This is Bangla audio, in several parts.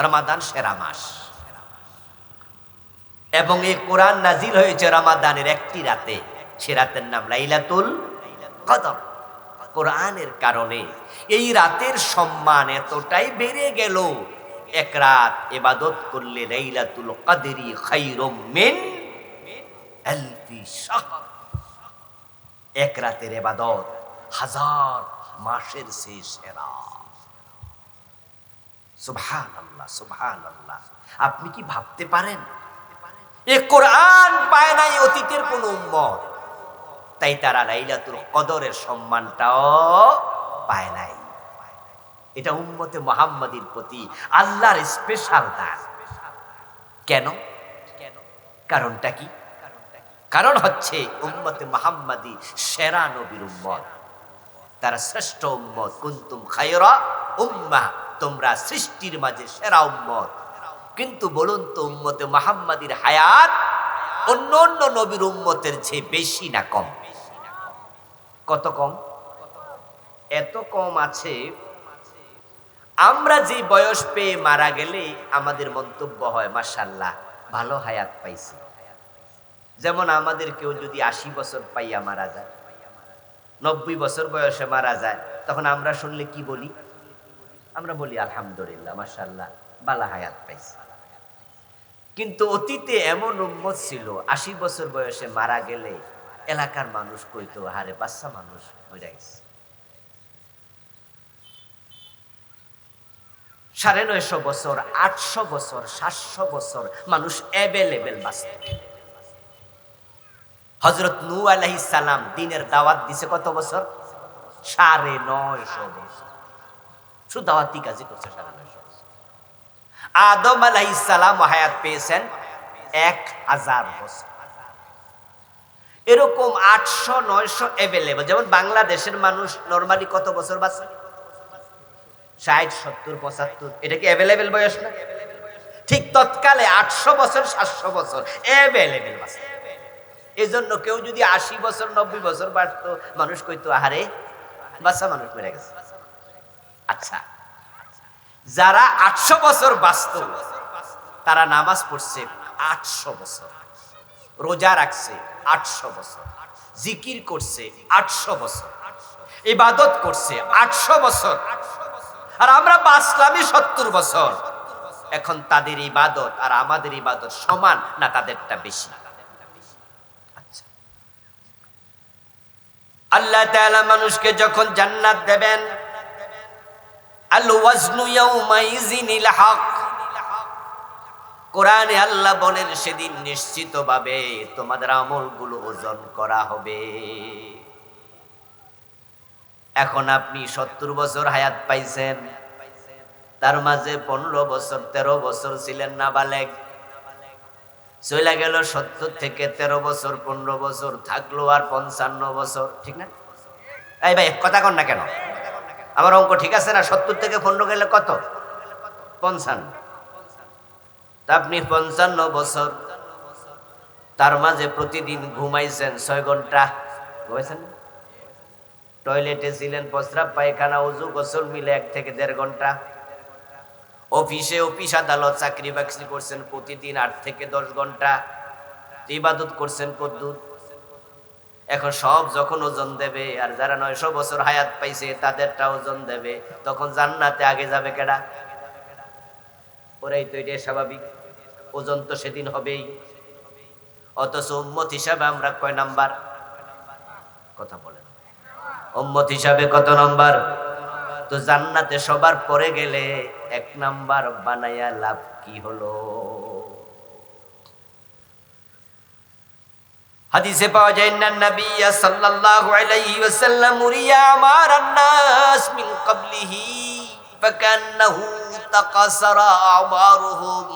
রমাদান সেরা মাস এবং এই কোরআন নাজিল হয়েছে রমাদানের একটি রাতে। সে রাতের নাম লাইলাতুল কদর। কোরআনের কারণে এই রাতের সম্মান এতটাই বেড়ে গেল, এক রাত ইবাদত করলে লাইলাতুল কদরি খায়রুম মিন আলফি শাহর। এক রাতের ইবাদত হাজার মাসের চেয়ে সেরা। সুবহানাল্লাহ, সুবহানাল্লাহ। আপনি কি ভাবতে পারেন এই কোরআন পায় নাই অতীতের কোন উম্মত, তাই তারা লাইলাতুল কদরের সম্মানটাও পায় নাই। এটা উম্মতে মুহাম্মাদীর প্রতি আল্লাহর স্পেশাল দান। কেন? কারণটা কি? কারণ হচ্ছে উম্মতে মুহাম্মাদী সেরা নবীর উম্মত, তারা শ্রেষ্ঠ উম্মত। কুনতুম খায়রা উম্মাহ, তোমরা সৃষ্টির মাঝে সেরা উম্মত। কিন্তু বলুন তো, উম্মতে মুহাম্মাদীর হায়াত অন্য অন্য নবীর উম্মতের চেয়ে বেশি না কম? কত কম? এত কম আছে, আমরা যে বয়স পেয়ে মারা গেলে আমাদের মন্তব্য হয় মাশাআল্লাহ ভালো হায়াত পাইছি। যেমন আমাদের কেউ যদি 80 বছর পাইয়া মারা যায়, 90 বছর বয়সে মারা যায়, তখন আমরা শুনলে কি বলি? আমরা বলি আলহামদুলিল্লাহ, মাশাআল্লাহ ভালো হায়াত পাইছি। কিন্তু অতীতে এমন উম্মত ছিল 80 বছর বয়সে মারা গেলে এলাকার মানুষ কইতো, হারে বাচ্চা মানুষ মরে গেছে। 950 বছর, 800 বছর, 700 বছর মানুষ অ্যাভেলেবেল বাঁচত। হযরত নূহ আলাইহিস সালাম দ্বীনের দাওয়াত দিছে কত বছর? 950 বছর। শুধু দাওয়াতি কাজই করছে 950 বছর। আদম আলাইহিস সালাম হায়াত পেয়েছেন 1000 বছর। এরকম 800 900 অ্যাভেলেবল। যেমন বাংলাদেশের মানুষ নরমালি কত বছর বাঁচে? 60 70 75। এটা কি অ্যাভেলেবল বয়স না? ঠিক তৎকালে 800 বছর 700 বছর অ্যাভেলেবল বাঁচে। এজন্য কেউ যদি 80 বছর 90 বছর বাঁচতো, মানুষ কইতো আহারে বাচ্চা মানুষ মরে গেছে। আচ্ছা, যারা 800 বছর বাঁচত তারা নামাজ পড়ছে 800 বছর, রোজা রাখছে 800 বছর, জিকির করছে 800 বছর, ইবাদত করছে 800 বছর। আর আমরা বাঁচলামই 70 বছর। এখন তাদের ইবাদত আর আমাদের ইবাদত সমান না তাদেরটা বেশি? আল্লাহ তাআলা মানুষকে যখন জান্নাত দেবেন, আল ওয়াজনু ইয়াউমাইযিনিল হক, কোরআনে আল্লাহ বলেন সেদিন নিশ্চিতভাবে তোমাদের আমলগুলো ওজন করা হবে। এখন আপনি 70 বছর হায়াত পাইছেন, তার মাঝে 15 বছর 13 বছর ছিলেন নাবালেগ, চলে গেল 70 থেকে 13 বছর 15 বছর থাকলো আর 55 বছর। ঠিক না? এই ভাই কথা কন না কেন? আমার অঙ্ক ঠিক আছে না? 70 থেকে 15 গেলে কত? 55। তা আপনি 55 বছর, তার মাঝে প্রতিদিন ঘুমাইছেন 6 ঘন্টা। ঘুমাইছেন? টয়লেটে ছিলেন, প্রস্রাব পায়খানা ওযু গোসল মিলে 1 থেকে 1.5 ঘন্টা। অফিস আদালত চাকরি বাকরি করছেন প্রতিদিন 8 থেকে 10 ঘন্টা। ইবাদত করছেন কদ্দুর। এখন সব যখন ওজন দেবে, আর যারা 900 বছর হায়াত পাইছে তাদেরটা ওজন দেবে, তখন জান্নাতে আগে যাবে কেডা? ওরাই তো। এটা স্বাভাবিক, ওজন তো সেদিন হবেই। অথচ উম্মত হিসাবে আমরা কয় নাম্বার? কথা বলেন, উম্মত হিসাবে কত নাম্বার? তো জান্নাতে সবার পরে গেলে 1 নাম্বার বানায়া লাভ কি হলো? হাদিসে পাওয়া যায় না, নবী সাল্লাল্লাহু আলাইহি ওয়াসাল্লাম উরিয়া আমারান নাস মিন ক্বাবলিহি ফাকান্নাহু তাকাসারা আমারুহুম।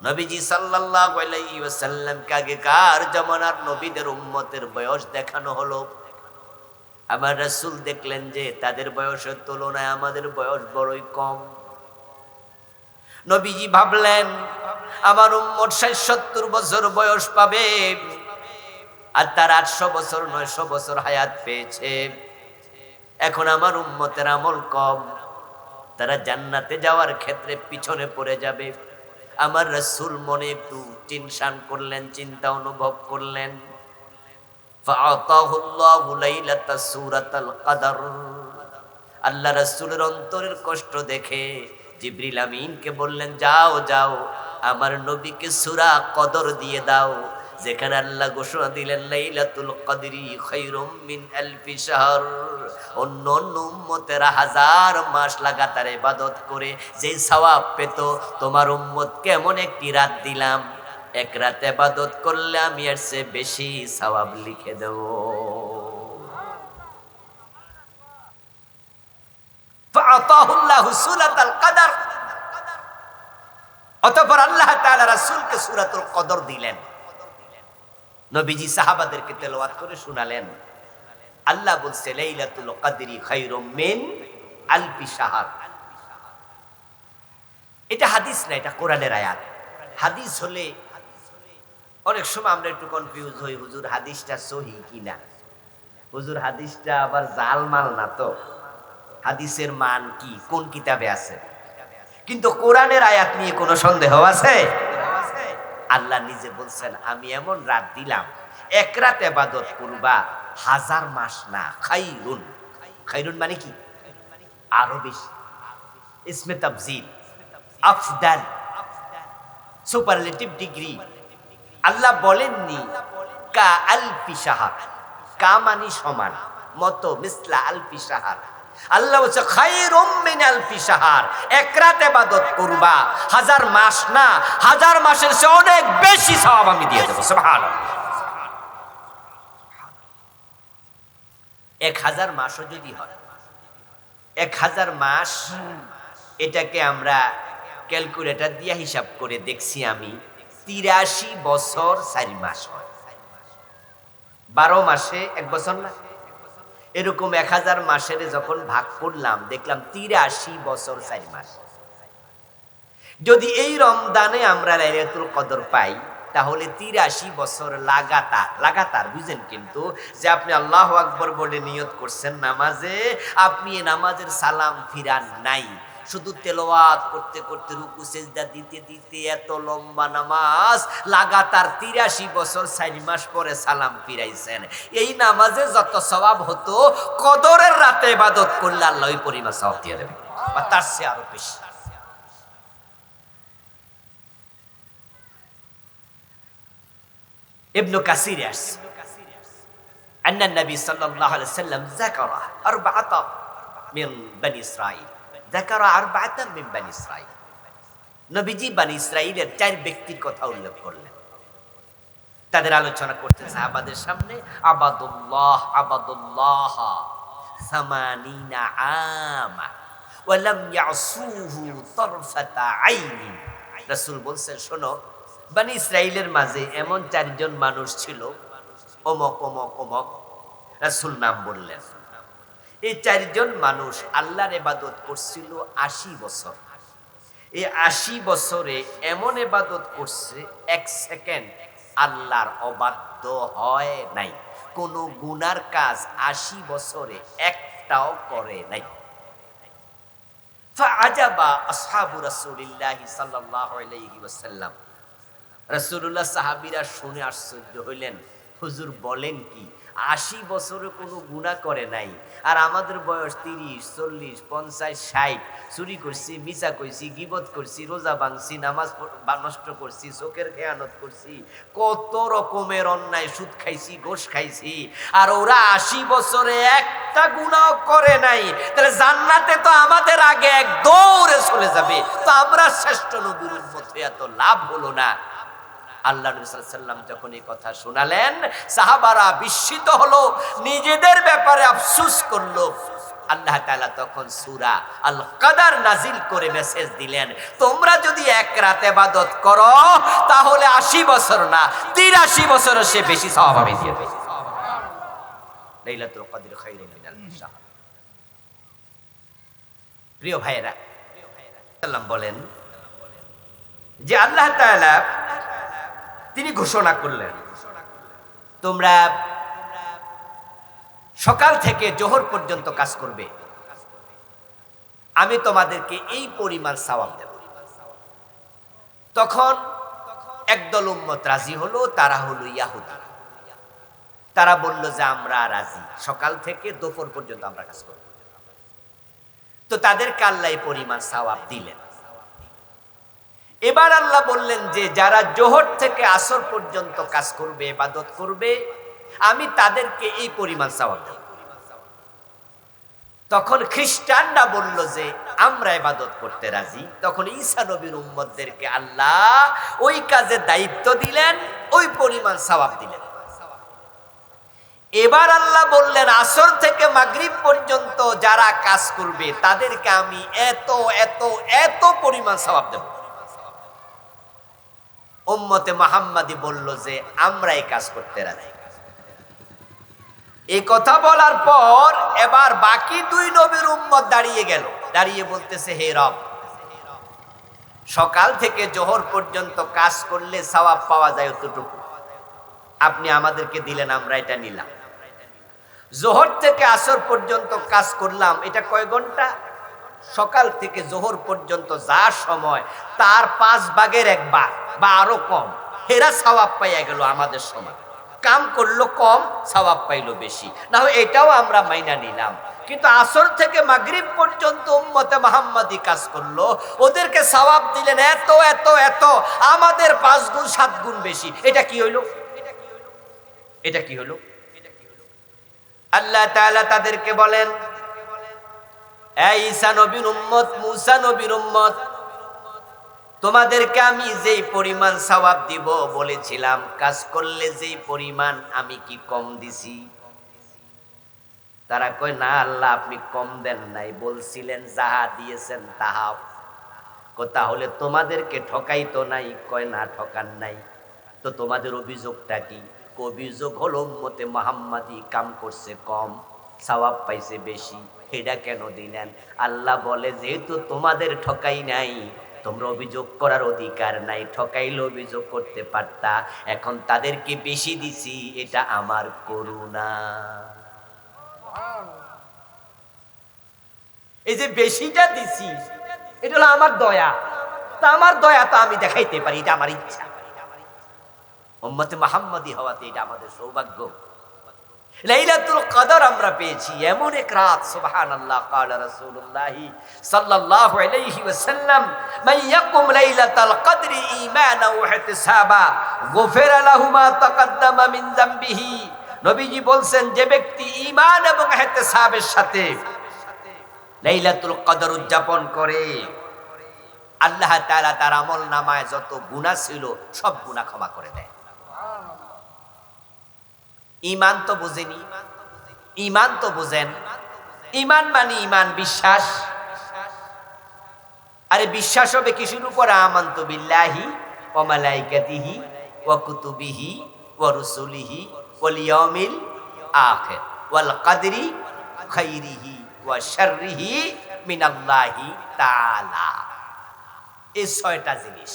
নবীজি সাল্লাল্লাহু আলাইহি ওয়াসাল্লাম কাগে কার জামানার নবীদের উম্মতের বয়স দেখানো হলো। আমার রাসূল দেখলেন যে তাদের বয়সের তুলনায় আমাদের বয়স বড়ই কম। নবীজি ভাবলেন আমার উম্মত 60-70 বছর বয়স পাবে, আর তার 800 বছর 900 বছর হায়াত পেয়েছে। এখন আমার উম্মতের আমল কম, তারা জান্নাতে যাওয়ার ক্ষেত্রে পিছনে পড়ে যাবে। আমার রাসূল মনে একটু টেনশন করলেন, চিন্তা অনুভব করলেন। ফাআতাহুল্লাহু লাইলাতাস সূরাতাল কদর। আল্লাহ রাসূলের অন্তরের কষ্ট দেখে জিবরিল আমিনকে বললেন, যাও যাও আমার নবীকে সূরা কদর দিয়ে দাও, যেখানে আল্লাহ ঘোষণা দিলেন লাইলাতুল কদরি খায়রুম মিন আলফি শাহর। অন্য অন্য উম্মতেরা হাজার মাস লাগাতার ইবাদত করে যে সওয়াব পেত, তোমার উম্মতকে এমন একটি রাত দিলাম, এক রাত ইবাদত করলে আমি এর চেয়ে বেশি সওয়াব লিখে দেব। ফাআতাহুল্লাহু সূরাতাল কদর। অতঃপর আল্লাহ তাআলা রাসূলকে সূরাতুল কদর দিলেন। নবীজি সাহাবাদেরকে তেলাওয়াত করে শোনালেন। আল্লাহ বলছে লাইলাতুল কদরি খায়রুম মিন আলফি শাহর। এটা হাদিস না, এটা কোরআনের আয়াত। হাদিস হলে অনেক সময় আমরা একটু কনফিউজ হই, হুজুর হাদিসটা সহিহ কিনা, হুজুর হাদিসটা আবার জালমাল না তো, হাদিসের মান কি, কোন কিতাবে আছে। কিন্তু কোরআনের আয়াত নিয়ে কোনো সন্দেহ আছে? আল্লাহ নিজে বলছেন, আমি এমন রাত দিলাম, এক রাত ইবাদত করবা হাজার মাস না। খায়রুন, খায়রুন মানে কি? আরো বেশি। ইসমে তাফজিল, আফদাল, সুপারলেটিভ ডিগ্রি। আল্লাহ বলেননি কা আলফি শাহর, কা মানি সমান, মত মিসলা আলফি শাহর। আল্লাহ বলছে খায়রুম মিন আলফি শাহর, এক রাত ইবাদত করবা হাজার মাস না, হাজার মাসের চেয়ে অনেক বেশি সওয়াব আমি দিয়ে দেব। সুবহানাল্লাহ। 1000 মাসও যদি হয়, 1000 মাস, এটাকে আমরা ক্যালকুলেটর দিয়ে হিসাব করে দেখছি আমি, 83 বছর 4 মাস হয়। 12 মাসে 1 বছর না? এরকম 1000 মাসের যখন ভাগ করলাম, দেখলাম 83 বছর 4 মাস। যদি এই রমজানে আমরা লাইলাতুল কদর পাই, তাহলে 83 বছর লাগাতার বুঝেন, কিন্তু যে আপনি আল্লাহু আকবার বলে নিয়ত করছেন নামাজে, আপনি এই নামাজের সালাম ফিরান নাই, শুধু তেলাওয়াত করতে করতে রুকু সিজদা দিতে দিতে এত লম্বা নামাজ লাগাতার 83 বছর 4 মাস পরে সালাম ফিরাইছেন। এই নামাজে যত সওয়াব হতো, কদরের রাতে ইবাদত করলে আল্লাহ ওই পরিমাণ সওয়াব দিয়ে দেবে, বা তার চেয়ে আরো বেশি। ইবনে কাসির আসছে, আন্না নবী সাল্লাল্লাহু আলাইহি ওয়াসাল্লাম যাকারা আরবাআতা মিন বনি ইসরাঈল, যাকারা আরবাআতা মিন বনি ইসরাঈল। নবীজি বনি ইসরাঈলের 4 ব্যক্তির কথা উল্লেখ করলেন। তাদের আলোচনা করতে সাহাবাদের সামনে, আবাদুল্লাহ 80 আমা ওয়া লাম ইয়াসুহু তারফাতা আইনি। রাসূল বলছেন, শোনো, বনি ইসরাঈলের মাঝে এমন 4 জন মানুষ ছিল, অমক অমক অমক, রাসূল নাম বললেন। এই 4 জন মানুষ আল্লাহর ইবাদত করছিল 80 বছর। এই 80 বছরে এমন ইবাদত করছে 1 সেকেন্ড আল্লাহর অবাধ্য হয় নাই, কোন গুনার কাজ 80 বছরে একটাও করে নাই। ফাআজাবা আসহাবু রাসূলিল্লাহি সাল্লাল্লাহু আলাইহি ওয়াসাল্লাম। রাসূলুল্লাহ সাহাবীরা শুনে আশ্চর্য হইলেন, হুজুর বলেন কি, 80 বছরে কোনো গুনাহ করে নাই, আর আমাদের বয়স 30, 40, 50, 60, চুরি করছি, মিছা কইছি, গীবত করছি, রোজা ভাঙছি, নামাজ নষ্ট করছি, চোখের খেয়ানত করছি, কত রকমের অন্যায়, সুদ খাইছি, ঘোষ খাইছি, আর ওরা 80 বছরে একটা গুনাহ করে নাই। তাহলে জান্নাতে তো আমাদের আগে এক দৌড়ে চলে যাবে, তো আমরা শ্রেষ্ঠ নবীর উম্মত হয়ে এত লাভ হলো না। আল্লাহ নবী সাল্লাল্লাহু আলাইহি ওয়াসাল্লাম যখন এই কথা শোনালেন, সাহাবারা বিস্মিত হলো, নিজেদের ব্যাপারে আফসোস করলো। আল্লাহ তাআলা তখন সূরা আল কদর নাজিল করে মেসেজ দিলেন, তোমরা যদি এক রাত ইবাদত করো তাহলে 80 বছর না, 83 বছরের সে বেশি সওয়াব আমি দিয়ে দেব। লাইলাতুল কদর খায়রুম মিন আলফি শাহর। প্রিয় ভাইয়েরা, সাল্লাম বলেন যে আল্লাহ তাআলা তিনি ঘোষণা করলেন, তোমরা সকাল থেকে জোহর পর্যন্ত কাজ করবে, আমি তোমাদেরকে এই পরিমাণ সওয়াব দেব। তখন একদল উম্মত রাজি হলো, তারা হলো ইয়াহুদী। তারা বলল যে আমরা রাজি, সকাল থেকে দুপুর পর্যন্ত আমরা কাজ করব। তো তাদেরকে আল্লাহ এই পরিমাণ সওয়াব দিলেন। এবার আল্লাহ বললেন যে যারা জোহর থেকে আসর পর্যন্ত কাজ করবে, ইবাদত করবে, আমি তাদেরকে এই পরিমাণ সওয়াব দেব। তখন খ্রিস্টানরা বলল যে আমরা ইবাদত করতে রাজি। তখন ঈসা নবীর উম্মতদেরকে আল্লাহ ওই কাজে দায়িত্ব দিলেন, ওই পরিমাণ সওয়াব দিলেন। এবার আল্লাহ বললেন আসর থেকে মাগরিব পর্যন্ত যারা কাজ করবে তাদেরকে আমি এত এত এত পরিমাণ সওয়াব দেব। উম্মতে মুহাম্মাদি বলল যে আমরা এই কাজ করতে রাজি। এই কথা বলার পর এবার বাকি দুই নবীর উম্মত দাঁড়িয়ে গেল, দাঁড়িয়ে বলতেছে হে রব, সকাল থেকে জোহর পর্যন্ত কাজ করলে সওয়াব পাওয়া যায় অতটুকু আপনি আমাদেরকে দিলেন, আমরা এটা নিলাম। জোহর থেকে আসর পর্যন্ত কাজ করলাম, এটা কয় ঘন্টা? সকাল থেকে জোহর পর্যন্ত যা সময় তার 5 ভাগের 1 ভাগ বা আরো কম, হেরা সওয়াব পাইয়া গেল। আমাদের সময় কাম করলো কম, সওয়াব পাইলো বেশি, না হয় এটাও আমরা মাইনা নিলাম। কিন্তু আসর থেকে মাগরিব পর্যন্ত উম্মতে মুহাম্মাদি কাজ করলো, ওদেরকে সওয়াব দিলেন এত এত এত, আমাদের 5 গুণ 7 গুণ বেশি। এটা কি হইলো? এটা কি হলো? আল্লাহ তাআলা তাদেরকে বলেন, এই ঈসা নবীর উম্মত, মুসা নবীর উম্মত, তোমাদেরকে আমি যেই পরিমাণ সওয়াব দিব বলেছিলাম, কাজ করলে যেই পরিমাণ, আমি কি কম দিছি? তারা কয় না আল্লাহ আপনি কম দেন নাই, বলছিলেন যাহা দিয়েছেন তাহা। তাহলে তোমাদেরকে ঠকাই তো নাই? কয় না ঠকান নাই। তো তোমাদের অভিযোগটা কি? অভিযোগ হলো উম্মতে মুহাম্মাদি কাম করছে কম, সওয়াব পাইছে বেশি, এটা কেন দিলেন? আল্লাহ বলে যেহেতু তোমাদের ঠকাই নাই, তোমরা অভিযোগ করার অধিকার নাই, ঠকাইলে অভিযোগ করতে পারতা। এখন তাদেরকে বেশি দিছি, এটা আমার করুণা। এই যে বেশিটা দিছি, এটা হলো আমার দয়া। তা আমার দয়া তো আমি দেখাইতে পারি, এটা আমার ইচ্ছা। উম্মতে মুহাম্মাদি হওয়াতে এটা আমাদের সৌভাগ্য। লাইলাতুল কদর আমরা পেয়েছি, এমন এক রাত। সুবহানাল্লাহ। ক্বালা রাসূলুল্লাহ সাল্লাল্লাহু আলাইহি ওয়াসাল্লাম, মান ইয়াকুম লাইলাতাল কদরি ঈমানান ওয়া ইহতিসাবা গুফিরা লাহু মা তাকাদ্দামা মিন যামবিহি। নবীজি বলছেন, যে ব্যক্তি ঈমান এবং ইহতিসাবের সাথে লাইলাতুল কদর উদযাপন করে, আল্লাহ তাআলা তার আমলনামায় যত গুনাহ ছিল সব গুনাহ ক্ষমা করে দেয়। ঈমান তো বুঝেনি, ঈমান তো বুঝেন। ঈমান মানে ঈমান, বিশ্বাস। আরে বিশ্বাস হবে কিসের উপর? আমানতু বিল্লাহি ওয়া মালাইকাতিহি ওয়া কুতুবিহি ওয়া রুসুলিহি ওয়াল ইয়াউমিল আখির ওয়াল কদরি খাইরিহি ওয়া শাররিহি মিনাল্লাহি তাআলা। এই 6টা জিনিস।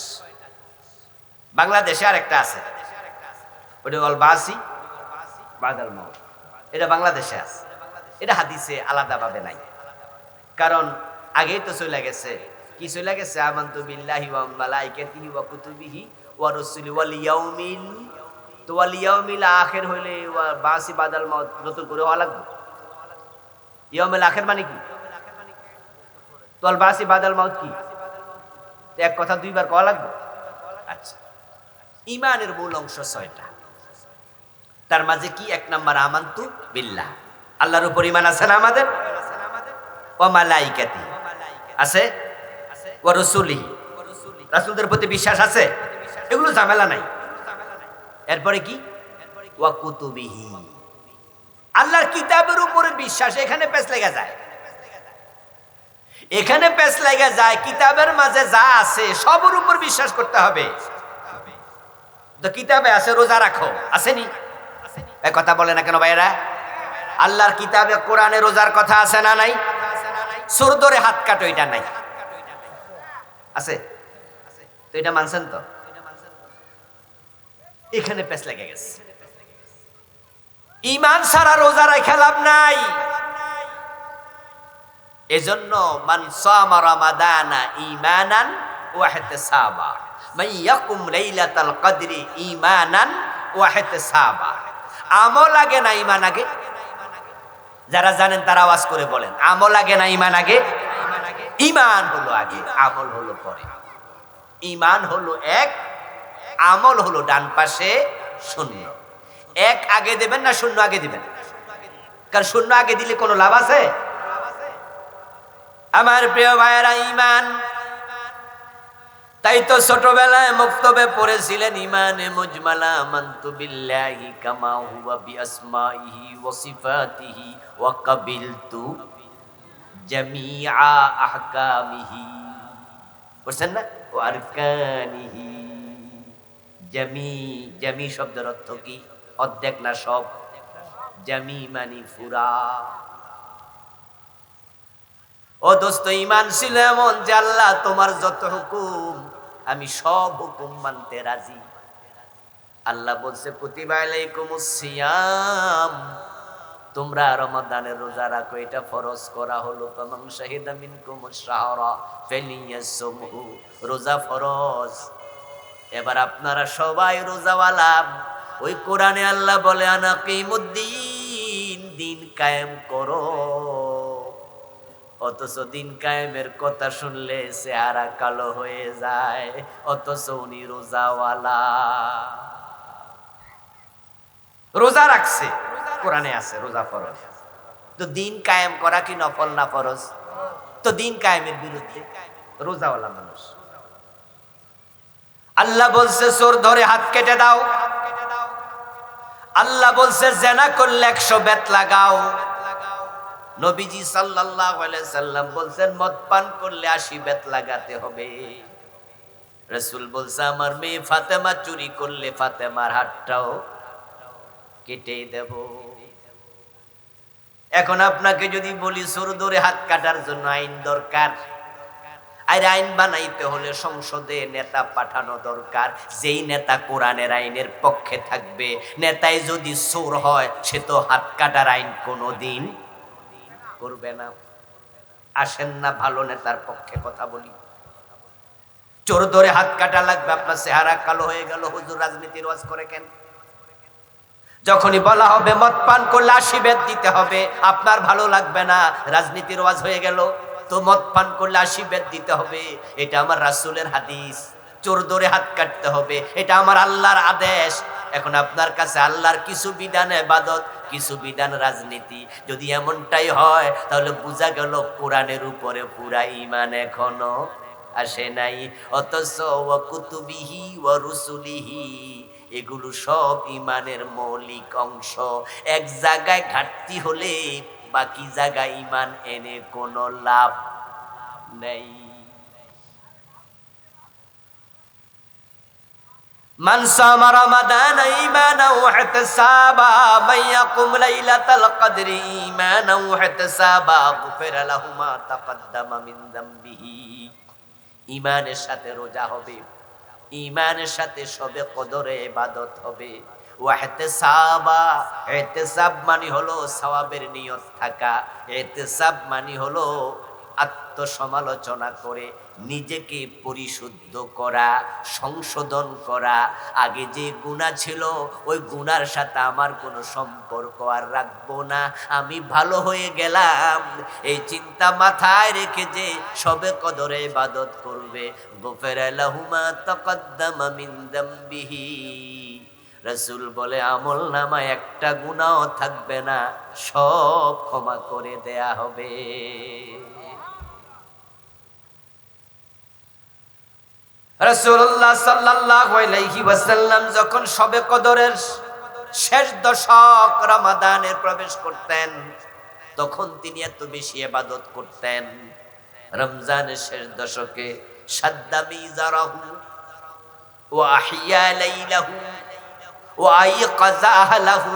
বাংলাদেশে আরেকটা আছে, ওটা ওয়াল বাসি বাদাল মাউত। এটা বাংলাদেশে আছে, এটা হাদিসে আলাদাভাবে নাই। কারণ আগেই তো চলে গেছে। কি চলে গেছে? আমানতু বিল্লাহি ওয়া মালাইকাতিহি ওয়া কুতুবিহি ওয়া রুসুলি ওয়াল ইয়াউমিল। তো ওয়াল ইয়াউমিল আখির হইলে ওয়া বাসি বাদাল মাউত নতুন করে হওয়া লাগবে। ইয়াউমিল আখির মানে কি? তো ওয়াল বাসি বাদাল মাউত কি? এক কথা 2 বার কওয়া লাগবে। আচ্ছা, ঈমানের মূল অংশ 6টা। তার মাঝে কি? 1 নাম্বার আমানতু বিল্লাহ, আল্লাহর উপর ঈমান আছে না আমাদের? ওয়া মালাইকাতি আছে, ওয়া রাসূলিহি, রাসূলদের প্রতি বিশ্বাস আছে, এগুলো ঝামেলা নাই। এরপরে কি? ওয়া কুতুবিহি, আল্লাহর কিতাবের উপরে বিশ্বাস। এখানে পেছ লাগা যায়, এখানে পেছ লাগা যায়। কিতাবের মাঝে যা আছে সবার উপর বিশ্বাস করতে হবে। তো কিতাবে আছে রোজা রাখো, আসেনি? এই কথা বলে না কেন ভাইরা? আল্লাহর কিতাবে কোরআনে রোজার কথা আছে না নাই? সুর ধরে হাত কাটো, এটা নাই? আছে? তো এটা মানছেন তো? এখানে পেছ লেগে গেছে। ঈমান ছাড়া রোজা রাখা লাভ নাই। এজন্য মান সামা রমাদানা ঈমানান ওয়া ইহতিসাবা মান ইয়াকুম লাইলাতাল কদরি ঈমানান ওয়া ইহতিসাবা। আমল আগে না ঈমান আগে? যারা জানেন তারা আওয়াজ করে বলেন, আমল আগে না ঈমান আগে? ঈমান হলো আগে, আমল হলো পরে। ঈমান হলো এক, আমল হলো ডান পাশে শূন্য। এক আগে দেবেন না শূন্য আগে দিবেন? কারণ শূন্য আগে দিলে কোনো লাভ আছে? আমার প্রিয় ভাইয়েরা, ঈমান, তাই তো ছোটবেলায় মক্তবে পড়েছিলেন ঈমানে মুজমালা মানতু বিল্লাহি কামা হুয়া বিআসমাইহি ওয়া সিফাতিহি ওয়া কাবিলতু জামিআ আহকামিহি। বুঝছেন না? ওয়া আরকানিহি। জামি শব্দের অর্থ কি? অর্ধেক না সব? জামি মানে পুরা। ও দোস্ত, ঈমান ছিল এমন যে আল্লাহ তোমার যত হুকুম আমি সব হুকুম মানতে রাজি। আল্লাহ বলছে কুতিবা আলাইকুমুস সিয়াম, তোমরা রমাদানের রোজা রাখো, এটা ফরজ করা হলো। ফামান শাহিদা মিনকুমুশ শাহরা ফালিয়াসুমহু, রোজা ফরজ। এবার আপনারা সবাই রোজাওয়ালা। ওই কোরআনে আল্লাহ বলে আনাকিমুদ্দিন, দিন কায়েম করো। অথচ দিন কায়েমের কথা শুনলে চেহারা কালো হয়ে যায়, অথচ উনি রোজাওয়ালা। রোজা রাখছে, কোরআনে আছে রোজা ফরজ। তো দিন কায়েম করা কি নফল না ফরজ? তো দিন কায়েমের বিরুদ্ধে রোজাওয়ালা মানুষ। আল্লাহ বলছে চোর ধরে হাত কেটে দাও। আল্লাহ বলছে জেনা করলে 100 বেত লাগাও। নবীজি সাল্লাল্লাহু আলাইহি সাল্লাম বলছেন মদ পান করলে 80 বেত লাগাতে হবে। রাসূল বলছে আমার মেয়ে ফাতেমা চুরি করলে ফাতেমার হাতটাও কেটে দেব। এখন আপনাকে যদি বলি চোর ধরে হাত কাটার জন্য আইন দরকার, আর আইন বানাইতে হলে সংসদে নেতা পাঠানো দরকার। যেই নেতা কোরআনের আইনের পক্ষে থাকবে, নেতাই যদি চোর হয় সে তো হাত কাটার আইন কোনোদিন করবে না। আসেন না ভালো নেতার পক্ষে কথা বলি। চোর ধরে হাত কাটা লাগবে, আপনার চেহারা কালো হয়ে গেল, হুজুর রাজনীতির ওয়াজ করে কেন? যখনই বলা হবে মদ পান করলে 80 বেত দিতে হবে, আপনার ভালো লাগবে না, রাজনীতির ওয়াজ হয়ে গেল। তো মদ পান করলে 80 বেত দিতে হবে, এটা আমার রাসূলের হাদিস। চোর ধরে হাত কাটতে হবে, এটা আমার আল্লাহর আদেশ। এখন আপনার কাছে আল্লাহর কিছু বিধান ইবাদত, কিছু বিধান রাজনীতি। যদি এমনটাই হয় তাহলে বোঝা গেল কোরআনের উপরে পুরা ঈমান এখনো আসে নাই। অথচ ওয়া কুতুবিহি ওয়া রুসুলিহি, এগুলো সব ঈমানের মৌলিক অংশ। এক জায়গায় ঘাটতি হলে বাকি জায়গায় ঈমান এনে কোনো লাভ নেই। মান সামা রমাদান ঈমানান ওয়া ইহতিসাবা মান ইয়াকুম লাইলাতাল কদরি ঈমানান ওয়া ইহতিসাবা গুফিরা লাহু মা তাকদ্দামা মিন যামবিহি। ঈমানের সাথে রোজা হবে, ঈমানের সাথে শবে কদরে ইবাদত হবে। ওয়া ইহতিসাবা, ইহতিসাব মানে হলো সওয়াবের নিয়ত থাকা। ইহতিসাব মানে হলো আত্মসমালোচনা করে নিজেকে পরিশুদ্ধ করা, সংশোধন করা। আগে যে গুনাহ ছিল ওই গুনার সাথে আমার কোনো সম্পর্ক আর রাখবো না, আমি ভালো হয়ে গেলাম। এই চিন্তা মাথায় রেখে যে শবে কদরে ইবাদত করবে, গুফিরা লাহু মা তাকদ্দামা মিন যামবিহি। রাসূল বলে আমল নামায় একটা গুনাহ থাকবে না, সব ক্ষমা করে দেয়া হবে। রাসূলুল্লাহ সাল্লাল্লাহু আলাইহি ওয়াসাল্লাম যখন শবে কদরের শেষ দশক রমাদানের প্রবেশ করতেন, তখন তিনি এত বেশি ইবাদত করতেন। রমজানের শেষ দশকে শাদ্দা মিজারাহু ওয়া আহিয়া লাইলাহু ওয়া আইকাযা আহলাহু।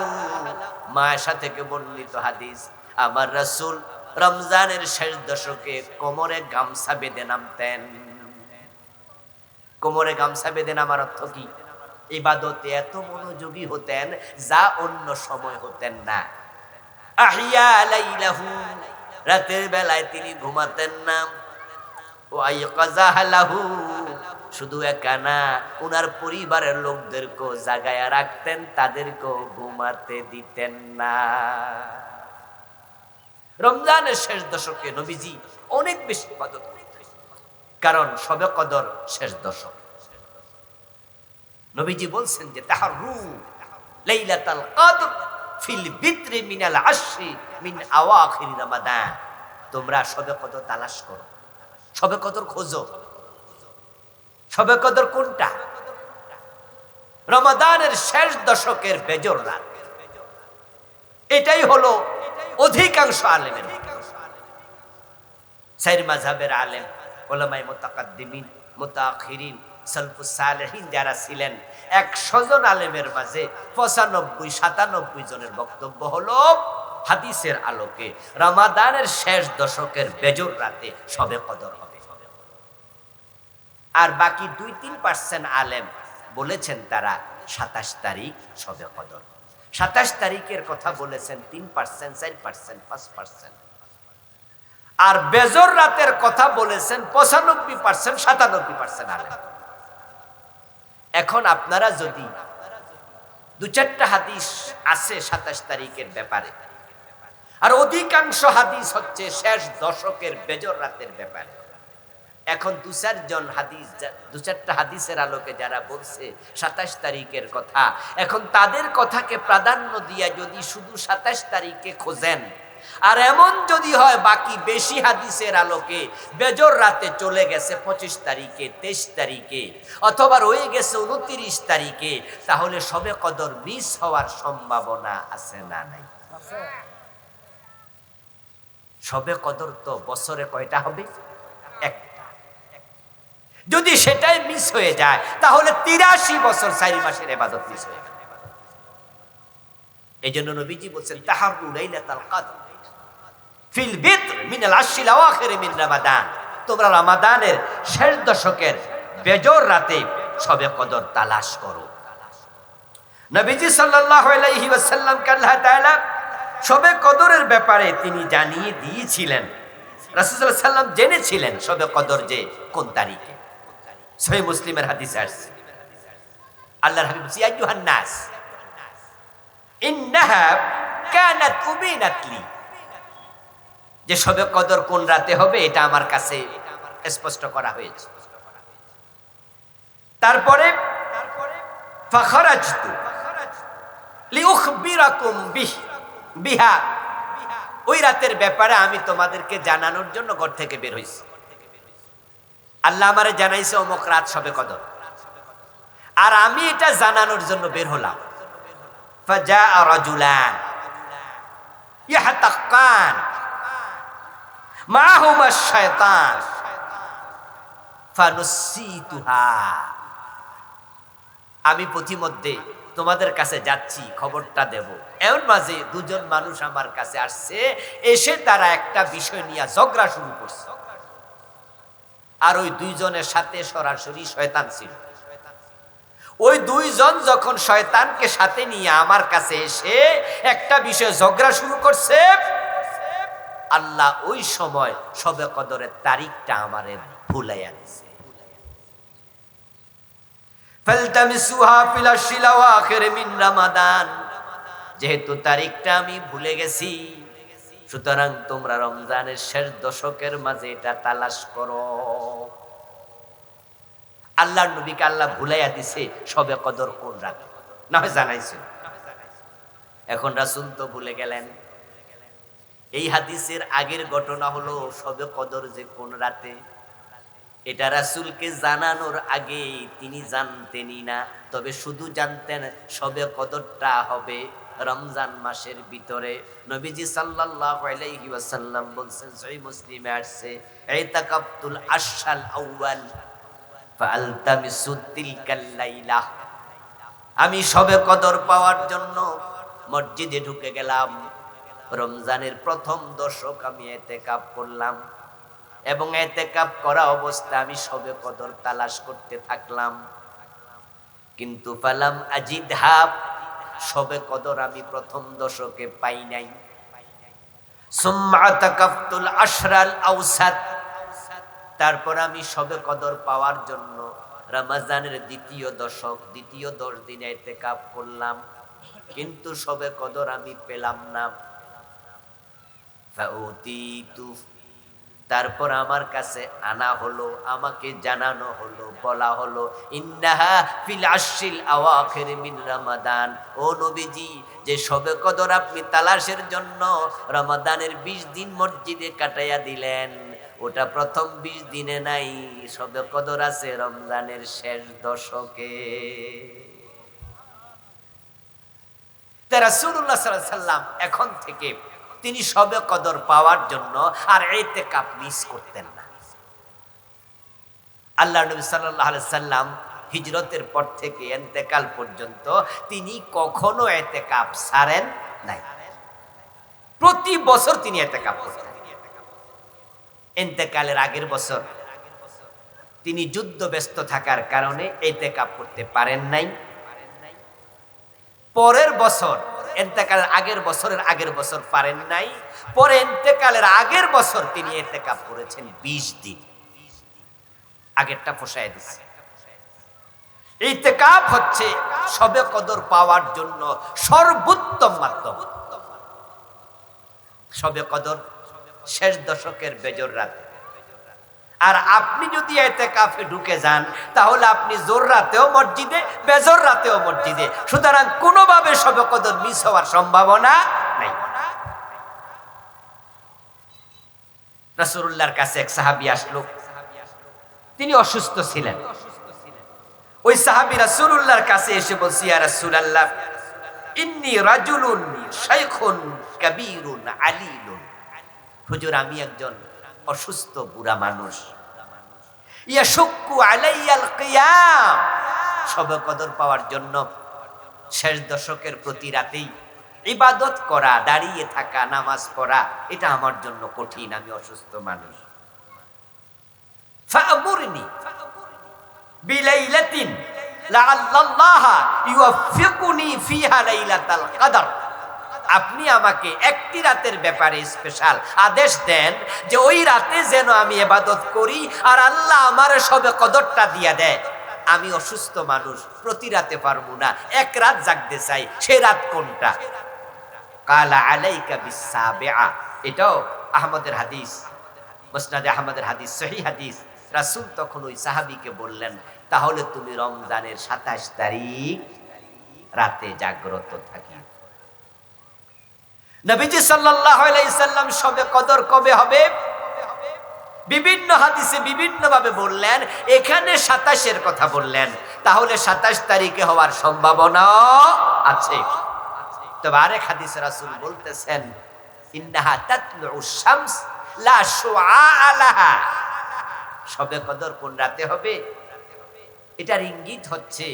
মায়েশা থেকে বর্ণিত হাদিস, আমার রাসূল রমজানের শেষ দশকে কোমরে গামছা বেঁধে নামতেন। কোমরে গামছা বেঁধে নামার অর্থ কি? ইবাদতে এত মনোযোগী হতেন যা অন্য সময় হতেন না। আহিয়া লাইলাহু, রাতের বেলায় তিনি ঘুমাতেন না। ওয়াইকাযাহু, শুধু একা না, উনার পরিবারের লোকদেরকেও জাগায়া রাখতেন, তাদেরকেও ঘুমাতে দিতেন না। রমজানের শেষ দশকে নবীজি অনেক বেশি ইবাদত করতেন, কারণ শবে কদর শেষ দশক। নবীজি বলছেন যে তাহাররু লাইলাতুল কদর ফিল বিত্রি মিনাল আশরি মিন আওয়াখির রমাদান। তোমরা শবে কদর তালাশ করো, শবে কদর খোঁজো। শবে কদর কোনটা? রমাদানের শেষ দশকের বেজর রাত। এটাই হলো অধিকাংশ আলেমের চার মাযহাবের আলেম, উলামায়ে মুতাকাদ্দিমিন, মুতাআখিরিন, সালফুস সালেহিন যারা ছিলেন, 100 জন আলেমের মাঝে 95-97 জনের বক্তব্য হলো হাদিসের আলোকে রমাদানের শেষ দশকের বেজর রাতে শবে কদর হবে। আর বাকি 2-3% আলেম বলেছেন তারা 27 তারিখ শবে কদর। 27 তারিখের কথা বলেছেন 3%, 4%, 5%। আর বেজর রাতের কথা বলেছেন 95%, 97% আলেম। এখন আপনারা যদি 2-4টা হাদিস আছে 27 তারিখের ব্যাপারে, আর অধিকাংশ হাদিস হচ্ছে শেষ দশকের বেজর রাতের ব্যাপারে। এখন 2-4টা হাদিসের আলোকে যারা বলছে 27 তারিখের কথা, এখন তাদের কথাকে প্রাধান্য দিয়া যদি শুধু 27 তারিখে খোঁজেন, আর এমন যদি হয় বাকি বেশি হাদিসের আলোকে বেজর রাতে চলে গেছে 25 তারিখে, 23 তারিখে, অথবা রয়ে গেছে 29 তারিখে, তাহলে শবে কদর মিস হওয়ার সম্ভাবনা আছে না নাই? শবে কদর তো বছরে কয়টা হবে? একটা। যদি সেটাই মিস হয়ে যায় তাহলে 83 বছর 4 মাসের ইবাদত মিস হয়ে যাবে। এইজন্য নবীজি বলেন তাহাররু লাইলাতুল কদর ফিল বিত্র মিনাল আশরিল আওয়াখির মিন রমাদান। তোমরা রমাদানের শেষ দশকের বেজর রাতে শবে কদর তালাশ করো। নবীজি সাল্লাল্লাহু আলাইহি ওয়াসাল্লামকে আল্লাহ তাআলা শবে কদরের ব্যাপারে তিনি জানিয়ে দিয়েছিলেন। রাসূল সাল্লাল্লাহু আলাইহি ওয়াসাল্লাম জেনেছিলেন শবে কদর যে কোন তারিখে। সহিহ মুসলিমের হাদিসে আসছে, আল্লাহর হাবিব বলেছেন, ইয়া আইয়ুহান নাস ইন্নাহা কানাত উবিনাত লি, যে শবে কদর কোন রাতে হবে এটা আমার কাছে স্পষ্ট করা হয়েছে। তারপরে ফাখারাজতু লিউখবিরাকুম বিহা, ওই রাতের ব্যাপারে আমি তোমাদেরকে জানানোর জন্য ঘর থেকে বের হইছি। আল্লাহ আমারে জানাইছে অমুক রাত শবে কদর, আর আমি এটা জানানোর জন্য বের হলাম। ফাজাআ রাজুলান ইয়াহতাকান মাহুমা শায়তান ফানুসিতুহা, আমি পথিমধ্যে তোমাদের কাছে যাচ্ছি, খবরটা দেব। এমন মাঝে 2 জন মানুষ আমার কাছে আসছে, এসে তারা একটা বিষয় নিয়ে ঝগড়া শুরু করছে। আর ওই 2 জনের সাথে সরাসরি শয়তান ছিল। ওই 2 জন যখন শয়তানকে সাথে নিয়ে আমার কাছে এসে একটা বিষয় ঝগড়া শুরু করছে, আল্লাহ ওই সময় শবে কদরের তারিখটা আমারে ভুলাইয়া দিয়েছে। ফালতামিসুহা ফিল আশরিল আওয়াখির মিন রমাদান, যেহেতু তারিখটা আমি ভুলে গেছি, সুতরাং তোমরা রমজানের শেষ দশকের মাঝে এটা তালাশ করো। আল্লাহর নবীকে আল্লাহ ভুলাইয়া দিছে শবে কদর কোন রাতে, না হয় জানাইছিল। এখন রাসূল তো ভুলে গেলেন। এই হাদিসের আগের ঘটনা হলো শবে কদর যে কোন রাতে, এটা রাসূলকে জানানোর আগে তিনি জানতেনই না, তবে শুধু জানতেন শবে কদরটা হবে রমজান মাসের ভিতরে। নবীজি সাল্লাল্লাহু আলাইহি ওয়াসাল্লাম বলেন, সহিহ মুসলিমে আসছে, ইতাকাফতুল আশাল আউয়াল ফালতামিসু তিলকাল লাইলা, আমি শবে কদর পাওয়ার জন্য মসজিদে ঢুকে গেলাম। রমজানের প্রথম দশক আমি ইতিকাফ করলাম, এবং ইতিকাফ করা অবস্থায় আমি শবে কদর তালাশ করতে থাকলাম। কিন্তু ফালাম আজিদহা, শবে কদর আমি প্রথম দশকে পাই নাই। সুম্মা আতাকাফতুল আশরাল আওসাত, তারপর আমি শবে কদর পাওয়ার জন্য রমজানের দ্বিতীয় 10 দিন ইতিকাফ করলাম, কিন্তু শবে কদর আমি পেলাম না। ফাউতিতু, তারপর আমার কাছে আনা হলো, আমাকে জানানো হলো, বলা হলো ইন্নাহা ফিল আশরিল আওয়াখির মিন রমাদান, ও নবীজি, যে শবে কদর আপনি তালাশের জন্য রমাদানের 20 দিন মসজিদে কাটাইয়া দিলেন, ওটা প্রথম 20 দিনে নাই, শবে কদর আছে রমজানের শেষ দশকে। তা রাসূলুল্লাহ সাল্লাল্লাহু আলাইহি সাল্লাম এখন থেকে তিনি শবে কদর পাওয়ার জন্য আর ইতিকাফ মিস করতেন না। আল্লাহর নবী সাল্লাল্লাহু আলাইহি সাল্লাম হিজরতের পর থেকে ইন্তেকাল পর্যন্ত তিনি কখনো ইতিকাফ ছাড়েন নাই। প্রতি বছর তিনি ইতিকাফ করতেন। ইন্তেকালের আগের বছর তিনি যুদ্ধ ব্যস্ত থাকার কারণে ইতিকাফ করতে পারেন নাই। পরের বছর ইন্তেকালের আগের বছর পারেন নাই। পরে ইন্তেকালের আগের বছর তিনি ইতিকাফ করেছেন 20 দিন। আগেরটা ফসায় দিচ্ছে। ইতিকাফ হচ্ছে শবে কদর পাওয়ার জন্য সর্বোত্তম মাধ্যম। শবে কদর শেষ দশকের বেজর রাতে। আর আপনি যদি ইতিকাফে ঢুকে যান তাহলে আপনি জোর রাতেও মসজিদে, বেজর রাতেও মসজিদে, সুতরাং কোনোভাবে শবে কদর মিস হওয়ার সম্ভাবনা নাই। রাসূলুল্লাহর কাছে এক সাহাবী আসলো, তিনি অসুস্থ ছিলেন। ওই সাহাবী রাসূলুল্লাহর কাছে এসে বলছে, ইয়া রাসূলুল্লাহ, ইন্নী রাজুলুন শাইখুন কাবীরুন আলীলুন, হুজুর আমি একজন অসুস্থ বুড়া মানুষ, ইয়াশুক্কু আলাইয়াল কিয়াম, শবে কদর পাওয়ার জন্য শেষ দশকের প্রতি রাতেই ইবাদত করা, দাঁড়িয়ে থাকা, নামাজ পড়া, এটা আমার জন্য কঠিন, আমি অসুস্থ মানুষ। ফাআমুরনি বিলাইলাতিন লাআল্লাল্লাহা ইউওয়াফিকুনি ফিহা লাইলাতাল কদর, আপনি আমাকে একটি রাতের ব্যাপারে স্পেশাল আদেশ দেন যে ওই রাতে যেন আমি ইবাদত করি আর আল্লাহ আমার শবে কদরটা দিয়ে দেয়। আমি অসুস্থ মানুষ, প্রতি রাতে পারবো না, এক রাত জাগতে চাই, সে রাত কোনটা? কালা আলাইকা বিসাবিআ, এটাও আহমদের হাদিস, মুসনাদে আহমদের হাদিস, সহিহ হাদিস। রাসূল তখন ওই সাহাবীকে বললেন, তাহলে তুমি রমজানের 27 তারিখ রাতে জাগ্রত থাকিও। নবীজি সাল্লাল্লাহু আলাইহি সাল্লাম শবে কদর কবে হবে বিভিন্ন হাদিসে বিভিন্ন ভাবে বললেন, এখানে 27 কথা বললেন, তাহলে 27 তারিখে হওয়ার সম্ভাবনা আছে। তবে আরেক হাদিসে রাসূল বলতেছেন, ইন্নাহা তাতলুউশ শামস লা শুআআ লাহা, শবে কদর কোন রাতে হবে এটার ইঙ্গিত হচ্ছে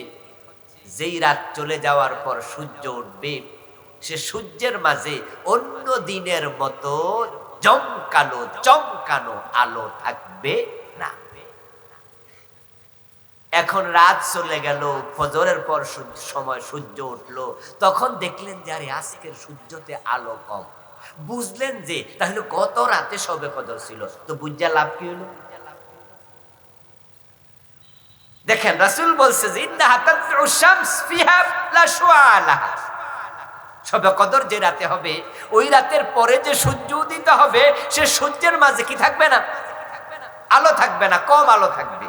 যেই রাত চলে যাওয়ার পর সূর্য উঠবে, সে সূর্যের মাঝে অন্য দিনের মতো চমকানো আলো থাকবে না। এখন রাত চলে গেল, ফজরের পর সময় সূর্য উঠলো, তখন দেখলেন যে আরে আজকের সূর্যতে আলো কম, বুঝলেন যে তাহলে কত রাতে শবে কদর ছিল, তো বুঝা লাভ কি হলো? দেখেন রাসূল বলছে যে ইন্নাহা তাতলুউশ শামস ফিহা লা শুআআ লাহা, শবে কদর যে রাতে হবে ওই রাতের পরে যে সূর্য উদিত হবে সে সূর্যের মাঝে কি থাকবে না? আলো থাকবে না, কম আলো থাকবে।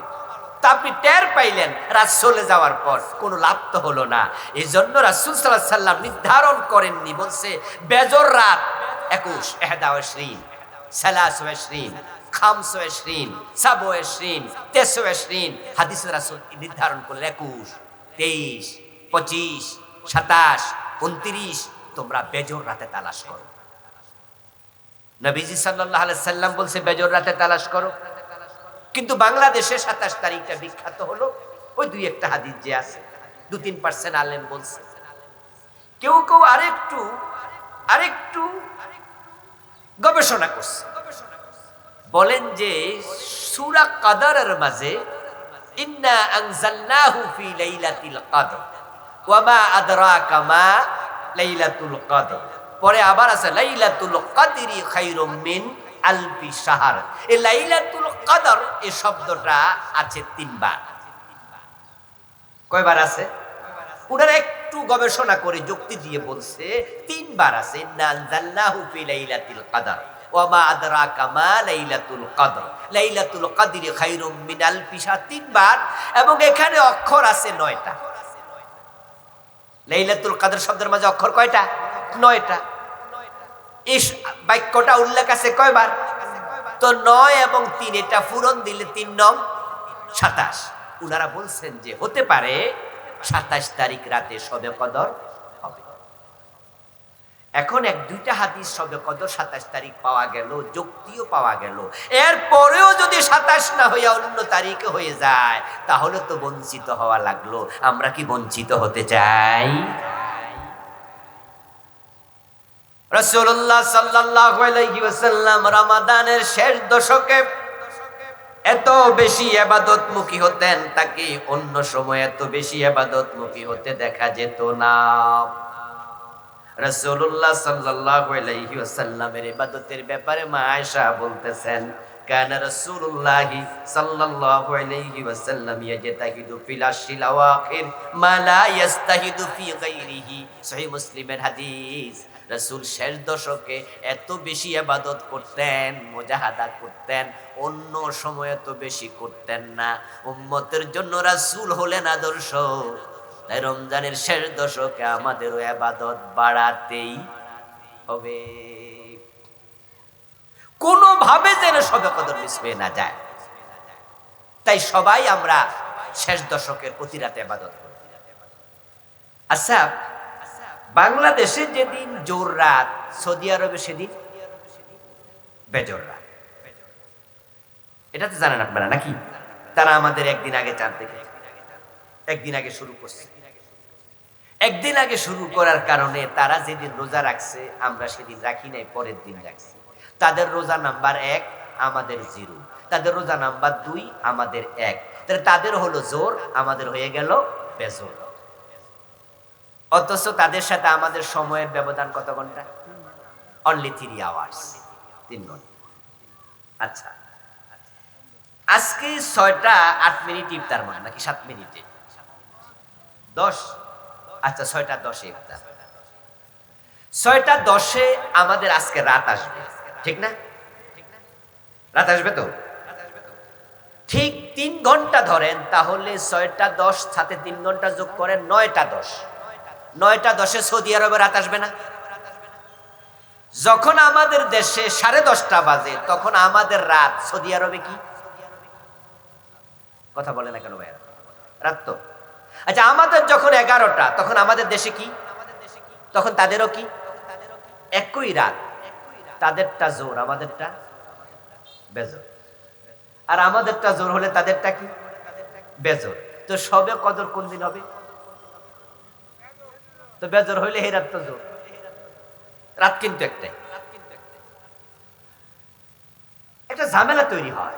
তা আপনি টের পাইলেন রাত চলে যাওয়ার পর, কোনো লাভ তো হলো না। এই জন্য রাসূল সাল্লাল্লাহু আলাইহি সাল্লাম নির্ধারণ করেননি, বলছে বেজর রাত 21, 21, 23, 25, 27, 23, হাদিসে রাসূল নির্ধারণ করলেন 21, 23, 25, 27, 29 তোমরা বেজর রাতে তালাশ করো। নবীজি সাল্লাল্লাহু আলাইহি সাল্লাম বলছে বেজর রাতে তালাশ করো, কিন্তু বাংলাদেশে 27 তারিখটা বিখ্যাত হলো ওই দুই একটা হাদিস যে আছে, 2-3% আলেম বলছে। কেউ কেউ আরেকটু গবেষণা করছে, বলেন যে সূরা কদরের মাঝে ইন্না আনজালনাহু ফি লাইলাতিল কদর ওয়া মা আদরাকা মা লাইলাতুল কদর, পরে আবার আছে লাইলাতুল কদরি খায়রুম মিন আলফি শাহর। এই লাইলাতুল কদর এই শব্দটা আছে 3 বার। কয়বার আছে? ওনারা একটু গবেষণা করে যুক্তি দিয়ে বলছে 3 বার আছে। ইন্না আনজালনাহু ফি লাইলাতুল কদর ওয়া মা আদরাকা মা লাইলাতুল কদর, লাইলাতুল কদরি খায়রুম মিন আলফি শাহর 3 বার, এবং এখানে অক্ষর আছে 9টা। লাইলাতুল কদর শব্দের মাঝে অক্ষর কয়টা? 9টা। এই বাক্যটা উল্লেখ আছে কয়বার? তো 9 এবং 3 এটা পূরণ দিলে 3 নং 27। উনারা বলছেন যে হতে পারে 27 তারিখ রাতে শবে কদর হবে। এখন 1-2টা হাদিস শবে কদর 27 তারিখ পাওয়া গেল, যুক্তিও পাওয়া গেল। এরপরেও যদি 27 না হইয়া অন্য তারিখে হয়ে যায় তাহলে তো বঞ্চিত হওয়া লাগলো। আমরা কি বঞ্চিত হতে চাই? রাসূলুল্লাহ সাল্লাল্লাহু আলাইহি ওয়াসাল্লাম রমাদানের শেষ দশকে এত বেশি ইবাদতমুখী হতেন, তাকে অন্য সময় এত বেশি ইবাদতমুখী হতে দেখা যেত না। রাসূলুল্লাহ সাল্লাল্লাহু আলাইহি ওয়াসাল্লামের ইবাদতের ব্যাপারে মা আয়েশা বলতেছেন, কানা রাসূলুল্লাহ সাল্লাল্লাহু আলাইহি ওয়াসাল্লাম ইয়াজতাহিদু ফিল আশরিল আওয়াখির মা লা ইস্তাহিদু ফি গায়রিহি। সহিহ মুসলিমের হাদিস। রাসূল শেষ দশকে এত বেশি ইবাদত করতেন, মুজাহাদা করতেন, অন্য সময় এত বেশি করতেন না। উম্মতের জন্য রাসূল হলেন আদর্শ। তাই রমজানের শেষ দশকে আমাদেরও ইবাদত বাড়াতেই হবে, কোনোভাবে যেন শবে কদর মিস হয়ে না যায়। তাই সবাই আমরা শেষ দশকের প্রতি রাতে ইবাদত করি। আচ্ছা, বাংলাদেশে যেদিন জোর রাত, সৌদি আরবে সেদিন বেজর রাত। এটা তো জানেন আপনারা নাকি? তারা আমাদের একদিন আগে চাঁদ দেখে, একদিন আগে শুরু করছে। একদিন আগে শুরু করার কারণে তারা যেদিন রোজা রাখছে আমরা সেদিন রাখি নাই, পরের দিন রাখছি। তাদের রোজা নাম্বার 1, আমাদের 0। তাদের রোজা নাম্বার 2, আমাদের 1। তাহলে তাদের হলো জোর, আমাদের হয়ে গেল বেজোর। অথচ তাদের সাথে আমাদের সময়ের ব্যবধান কত ঘন্টা? অনলি 3 আওয়ার্স, 3 ঘন্টা। আচ্ছা, আজকে 6টা 8 মিনিট ইফতার মান নাকি 7 মিনিটে 10? আচ্ছা, 6টা 10-এ ইফতার। 6টা 10-এ আমাদের আজকে রাত আসবে, ঠিক না? রাত আসবে তো? ঠিক 3 ঘন্টা ধরেন, তাহলে 6টা 10 সাথে 3 ঘন্টা যোগ করেন 9টা 10। 9টা 10-এ সৌদি আরবে রাত আসবে না? যখন আমাদের দেশে 10:30 বাজে তখন আমাদের রাত, সৌদি আরবে কি? কথা বলে না কেন ভাইয়া? রাত তো। আচ্ছা, আমাদের যখন 11টা তখন আমাদের দেশে কি? তখন তাদেরও কি? একই রাত। তাদেরটা জোর, আমাদেরটা বেজোর। আর আমাদেরটা জোর হলে তাদেরটা কি? বেজোর। তো শবে কদর কোন দিন হবে? তো বেজোর হইলে এই রাত তো জোর। রাত কিন্তু একটাই। একটা ঝামেলা তৈরি হয়।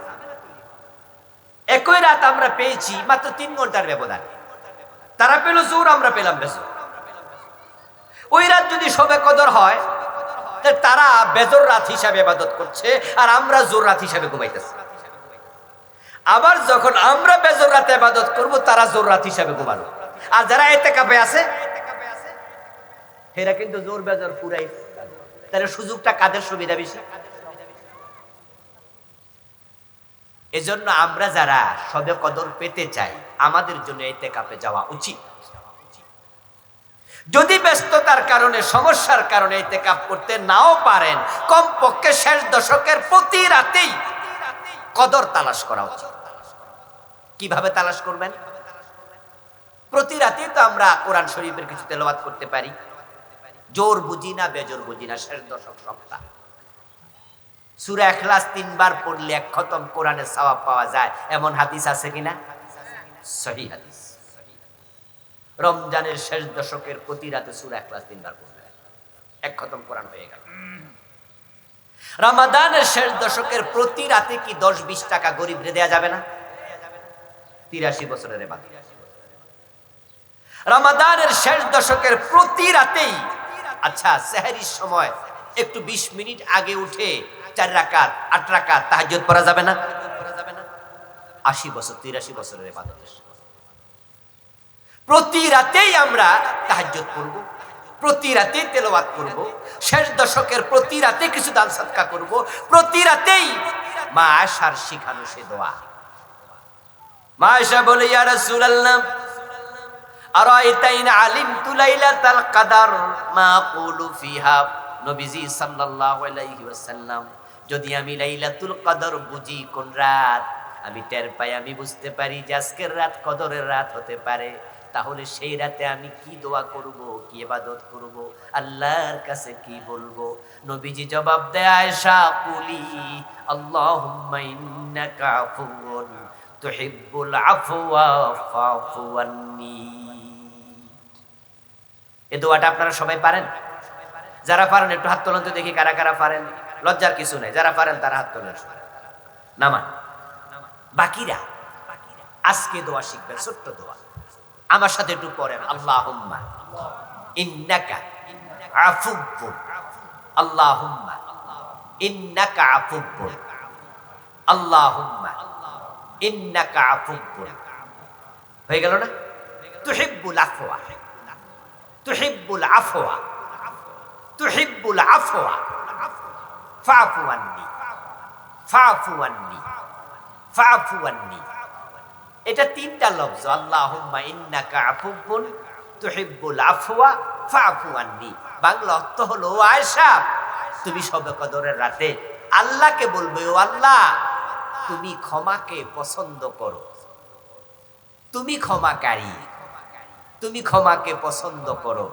একই রাত আমরা পেয়েছি মাত্র 3 ঘন্টার ব্যবধান। তারা পেল জোর, আমরা পেলাম বেজোর। ওই রাত যদি শবে কদর হয়, তারা বেজোর রাত হিসাবে ইবাদত করছে আর আমরা জোর রাত হিসাবে ঘুমাইতেছি। আবার যখন আমরা বেজোর রাতে ইবাদত করব, তারা জোর রাত হিসাবে ঘুমালো। আর যারা ইতিকাফে আছে এরা কিন্তু জোর বেজোর পুরাই। তাহলে সুযোগটা কাদের সুবিধা বেশি? এজন্য আমরা যারা শবে কদর পেতে চাই আমাদের জন্য ইতিকাফে যাওয়া উচিত। যদি ব্যস্ততার কারণে, সমস্যার কারণে ইতিকাফ করতে নাও পারেন, কমপক্ষে শেষ দশকের প্রতি রাতেই কদর তালাশ করা উচিত। কিভাবে তালাশ করবেন? প্রতি রাতেই তো আমরা কোরআন শরীফের কিছু তেলাওয়াত করতে পারি। জোর বুঝি না, বেজোর বুঝি না, শেষ দশক সপ্তাহ সূরা ইখলাস 3 বার পড়লে 1 খতম কোরআনের সওয়াব পাওয়া যায়, এমন হাদিস আছে কিনা? সহিহ হাদিস। রমজানের শেষ দশকের প্রতি রাতে সূরা ইখলাস 3 বার পড়লে 1 খতম কোরআন হয়ে গেল। রমাদানের শেষ দশকের প্রতি রাতে কি 10-20 টাকা গরিবরে দেয়া যাবে না? 83 বছরের ইবাদত। রমাদানের শেষ দশকের প্রতি রাতেই আচ্ছা সেহরির সময় একটু 20 মিনিট আগে উঠে 4 রাকাত 8 রাকাত তাহাজ্জুদ পড়া যাবে না? 80 বছর 83 বছরের ইবাদত। প্রতি রাতেই আমরা তাহাজ্জুদ পড়ব, প্রতি রাতেই তেলাওয়াত করব, শেষ দশকের প্রতি রাতে কিছু দান সদকা করব, প্রতি রাতেই মা আয়েশার শিখানো সে দোয়া। মা আয়েশা বলে, ইয়া রাসূলুল্লাহ আরাইতা ইন আলিমতু লাইলাতাল কদর মা আকুলু ফিহা। নবীজি সাল্লাল্লাহু আলাইহি ওয়াসাল্লাম, যদি আমি লাইলাতুল কদর বুঝি কোন রাত, আমি টের পাই, আমি বুঝতে পারি যে আজকের রাত কদরের রাত হতে পারে, তাহলে সেই রাতে আমি কি দোয়া করব, কি ইবাদত করব, আল্লাহর কাছে কি বলবো? নবীজি জবাব দেয়, আয়েশা কুলি আল্লাহুম্মা ইন্নাকা আফুউন তুহিব্বুল আফওয়া ফাফু আন্নী। এই দোয়াটা আপনারা সবাই পারেন? যারা পারেন একটু হাত তোলেন তো দেখি কারা কারা পারেন। লজ্জার কিছু নাই, যারা পারেন তারা হাত তোলেন। নামান বাকিরা আজকে দোয়া শিখবেন, ছোট্ট দোয়া। আমার সাথে একটু পড়েন, আল্লাহুম্মা ইন্নাকা আফুউন, আল্লাহুম্মা ইন্নাকা আফুউন, আল্লাহুম্মা ইন্নাকা আফুউন। হয়ে গেল না? তুহিব্বুল আফওয়া, তুহিব্বুল আফওয়া, তুহিব্বুল আফওয়া ফাফু আন্নী, ফাফু আন্নী, ফাফু আন্নী। এটা তিনটা লফজ, আল্লাহুম্মা ইন্নাকা আফুউন তুহিব্বুল আফওয়া ফাফু আন্নী। বাংলা অর্থ হলো, আয়েশা তুমি শবে কদরের রাতে আল্লাহকে বলবে, ও আল্লাহ তুমি ক্ষমাকে পছন্দ করো, তুমি ক্ষমাকারী, তুমি ক্ষমাকে পছন্দ করো,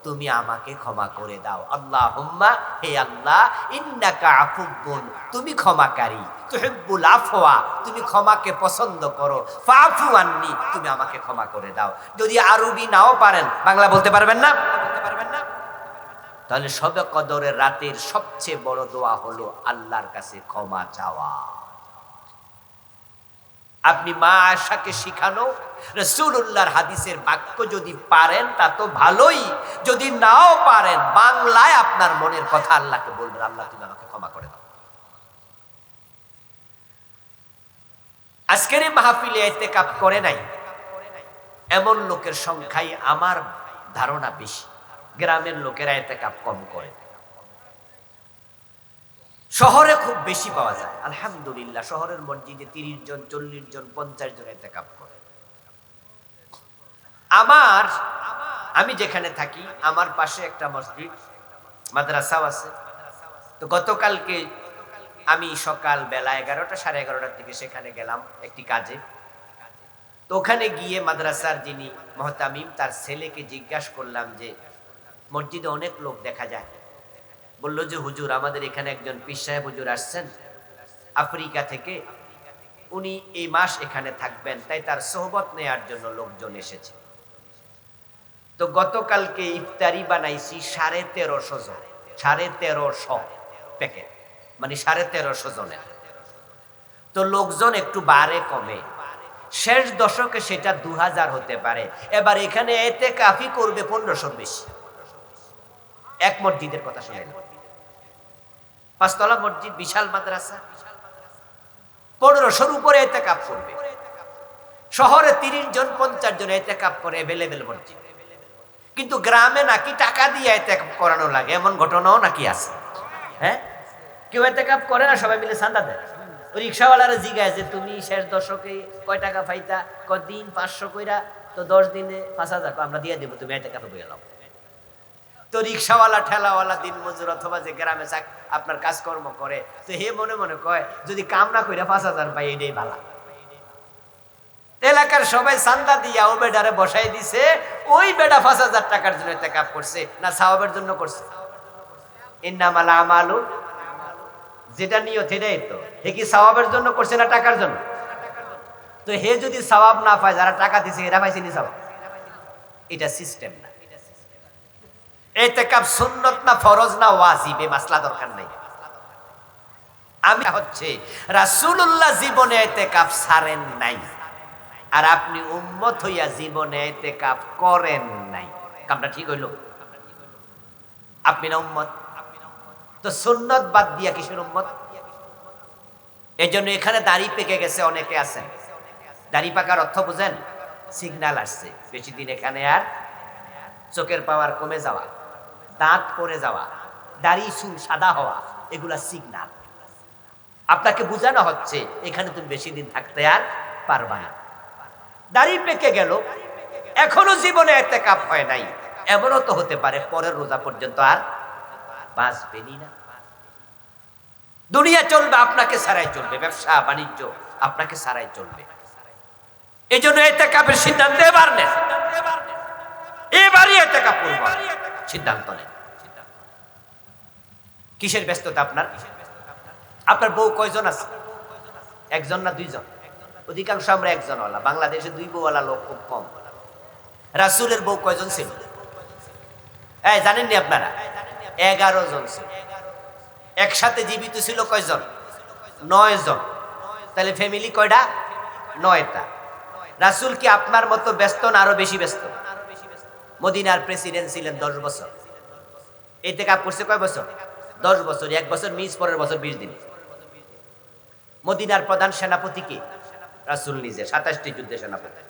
তুমি আমাকে ক্ষমা করে দাও। আল্লাহুম্মা, হে আল্লাহ, ইন্নাকা আফুউন, তুমি ক্ষমাকারী, তুহিব্বুল আফওয়া, তুমি ক্ষমাকে পছন্দ করো, ফাফু আন্নী, তুমি আমাকে ক্ষমা করে দাও। যদি আরবি নাও পারেন, বাংলা বলতে পারবেন না? তাহলে শবে কদরের রাতের সবচেয়ে বড় দোয়া হলো আল্লাহর কাছে ক্ষমা চাওয়া। আপনি মা আয়েশাকে শিখানো রাসূলুল্লাহর হাদিসের বাক্য যদি পারেন তা তো ভালোই, যদি নাও পারেন বাংলায় আপনার মনের কথা আল্লাহকে বলবেন, আল্লাহ তুমি আমাকে ক্ষমা করে দাও। আজকের এই মাহফিলে ইতিকাফ করে নাই এমন লোকের সংখ্যাই আমার ধারণা বেশি। গ্রামের লোকেরা ইতিকাফ কম করে, শহরে খুব বেশি পাওয়া যায়। আলহামদুলিল্লাহ, শহরের মসজিদে 30 জন 40 জন 50 জন ইতিকাফ করে। আমি যেখানে থাকি আমার পাশে একটা মসজিদ মাদ্রাসাও আছে। তো গতকালকে আমি সকাল বেলা 11টা 11:30টার দিকে সেখানে গেলাম একটি কাজে। তো ওখানে গিয়ে মাদ্রাসার যিনি মুহতামিম তার ছেলেকে জিজ্ঞাসা করলাম যে মসজিদে অনেক লোক দেখা যায়। বলল যে হুজুর, আমাদের এখানে একজন পীর সাহেব হুজুর আসছেন আফ্রিকা থেকে, উনি এই মাস এখানে থাকবেন, তাই তার সোহবত নেয়ার জন্য লোকজন এসেছে। তো গতকালকে ইফতারি বানাইছি 1350 জন, 1350 প্যাকেট, মানে 1350 জনের। তো লোকজন একটু বাড়ে কমে, শেষ দশকে সেটা 2000 হতে পারে। এবার এখানে ইতিকাফি করবে 1500 বেশি। এক মসজিদের কথা শুনেন, 5 তলা মসজিদ, বিশাল মাদ্রাসা, 1500-র উপরে ইতিকাফ করবে। শহরে 30 জন 50 জন ইতিকাফ করে, अवेलेबल মসজিদ। কিন্তু গ্রামে নাকি টাকা দিয়ে ইতিকাফ করানো লাগে, এমন ঘটনাও নাকি আছে। হ্যাঁ, কেউ ইতিকাফ করে না, সবাই মিলে চাঁদা দেয়। রিক্সাওয়ালারা জিজ্ঞাসা যে তুমি শেষ দশকে কয় টাকা পাইতা? দিন 500 কইরা, তো 10 দিনে 5000 আমরা দিয়ে দেবো, তুমি ইতিকাফে বইয়ে নাও। তো রিক্সাওয়ালা ঠেলাওয়ালা দিন মজুর অথবা যে গ্রামে আপনার কাজকর্ম করে, তো হে মনে মনে কয় যদি কাম না কইরা 5000 পাই এটাই ভালো। এলাকার সবাই চান্দা দিয়া ও বেডারে বসাই দিছে, ওই বেডা 5000 টাকার জন্য ইতিকাফ করছে না সওয়াবের জন্য করছে? ইন্নামাল আমালু, যেটা নিয়ত এটাই তো। হে কি সওয়াবের জন্য করছে না টাকার জন্য? তো হে যদি সওয়াব না পায়, যারা টাকা দিছে এরা পাইছে নি সওয়াব? এটা সিস্টেম না। ইতিকাফ সুন্নাত না ফরজ না ওয়াজিব, এই মাসলা দরকার নাই। আমি হচ্ছে রাসূলুল্লাহ জীবনে ইতিকাফ ছাড়েন নাই, আর আপনি উম্মত হইয়া জীবনে ইতিকাফ করেন নাই। কামটা ঠিক হইল? আপনি না উম্মত? তো সুন্নত বাদ দিয়া কিসের উম্মত? এই জন্য এখানে দাড়ি পেকে গেছে অনেকে আছেন। দাড়ি পাকার অর্থ বুঝেন? সিগন্যাল আসছে বেশি দিন এখানে আর চোখের পাওয়ার কমে যাওয়া, দাঁত পড়ে যাওয়া, দাড়ি চুল সাদা হওয়া, এগুলা সিগন্যাল। আপনাকে বোঝানো হচ্ছে এখানে তুমি বেশি দিন থাকতে আর পারবা না। দাড়ি পেকে গেল, এখনো জীবনে ইতিকাফ হয় নাই, এমনও তো হতে পারে পরের রোজা পর্যন্ত আর বাঁচবেনই না। দুনিয়া চলবে, আপনাকে ছাড়াই চলবে, ব্যবসা বাণিজ্য আপনাকে ছাড়াই চলবে। এই জন্য ইতিকাফের সিদ্ধান্ত এবার নেন, এবারই ইতিকাফ করব, সিদ্ধান্ত নেন। কিসের ব্যস্ততা আপনার? আপনার বউ কয়জন আছে? একজন না দুইজন? অধিকাংশ আমরা একজন ওয়ালা, বাংলাদেশে দুই বউওয়ালা লোক খুব কম। রাসূলের বউ কয়জন ছিল? জানেননি আপনারা? 11 জন ছিল। একসাথে জীবিত ছিল কয়জন? 9 জন। তাহলে ফ্যামিলি কয়টা? 9টা। রাসূল কি আপনার মতো ব্যস্ত না আরো বেশি ব্যস্ত? মদিনার প্রেসিডেন্ট ছিলেন 10 বছর। ইতিকাফ করছে কয় বছর? 10 বছর। 1 বছর মিস, পরের বছর 20 দিন। মদিনার প্রধান সেনাপতি কে? রাসূল নিজে, 27টি যুদ্ধে সেনাপতি।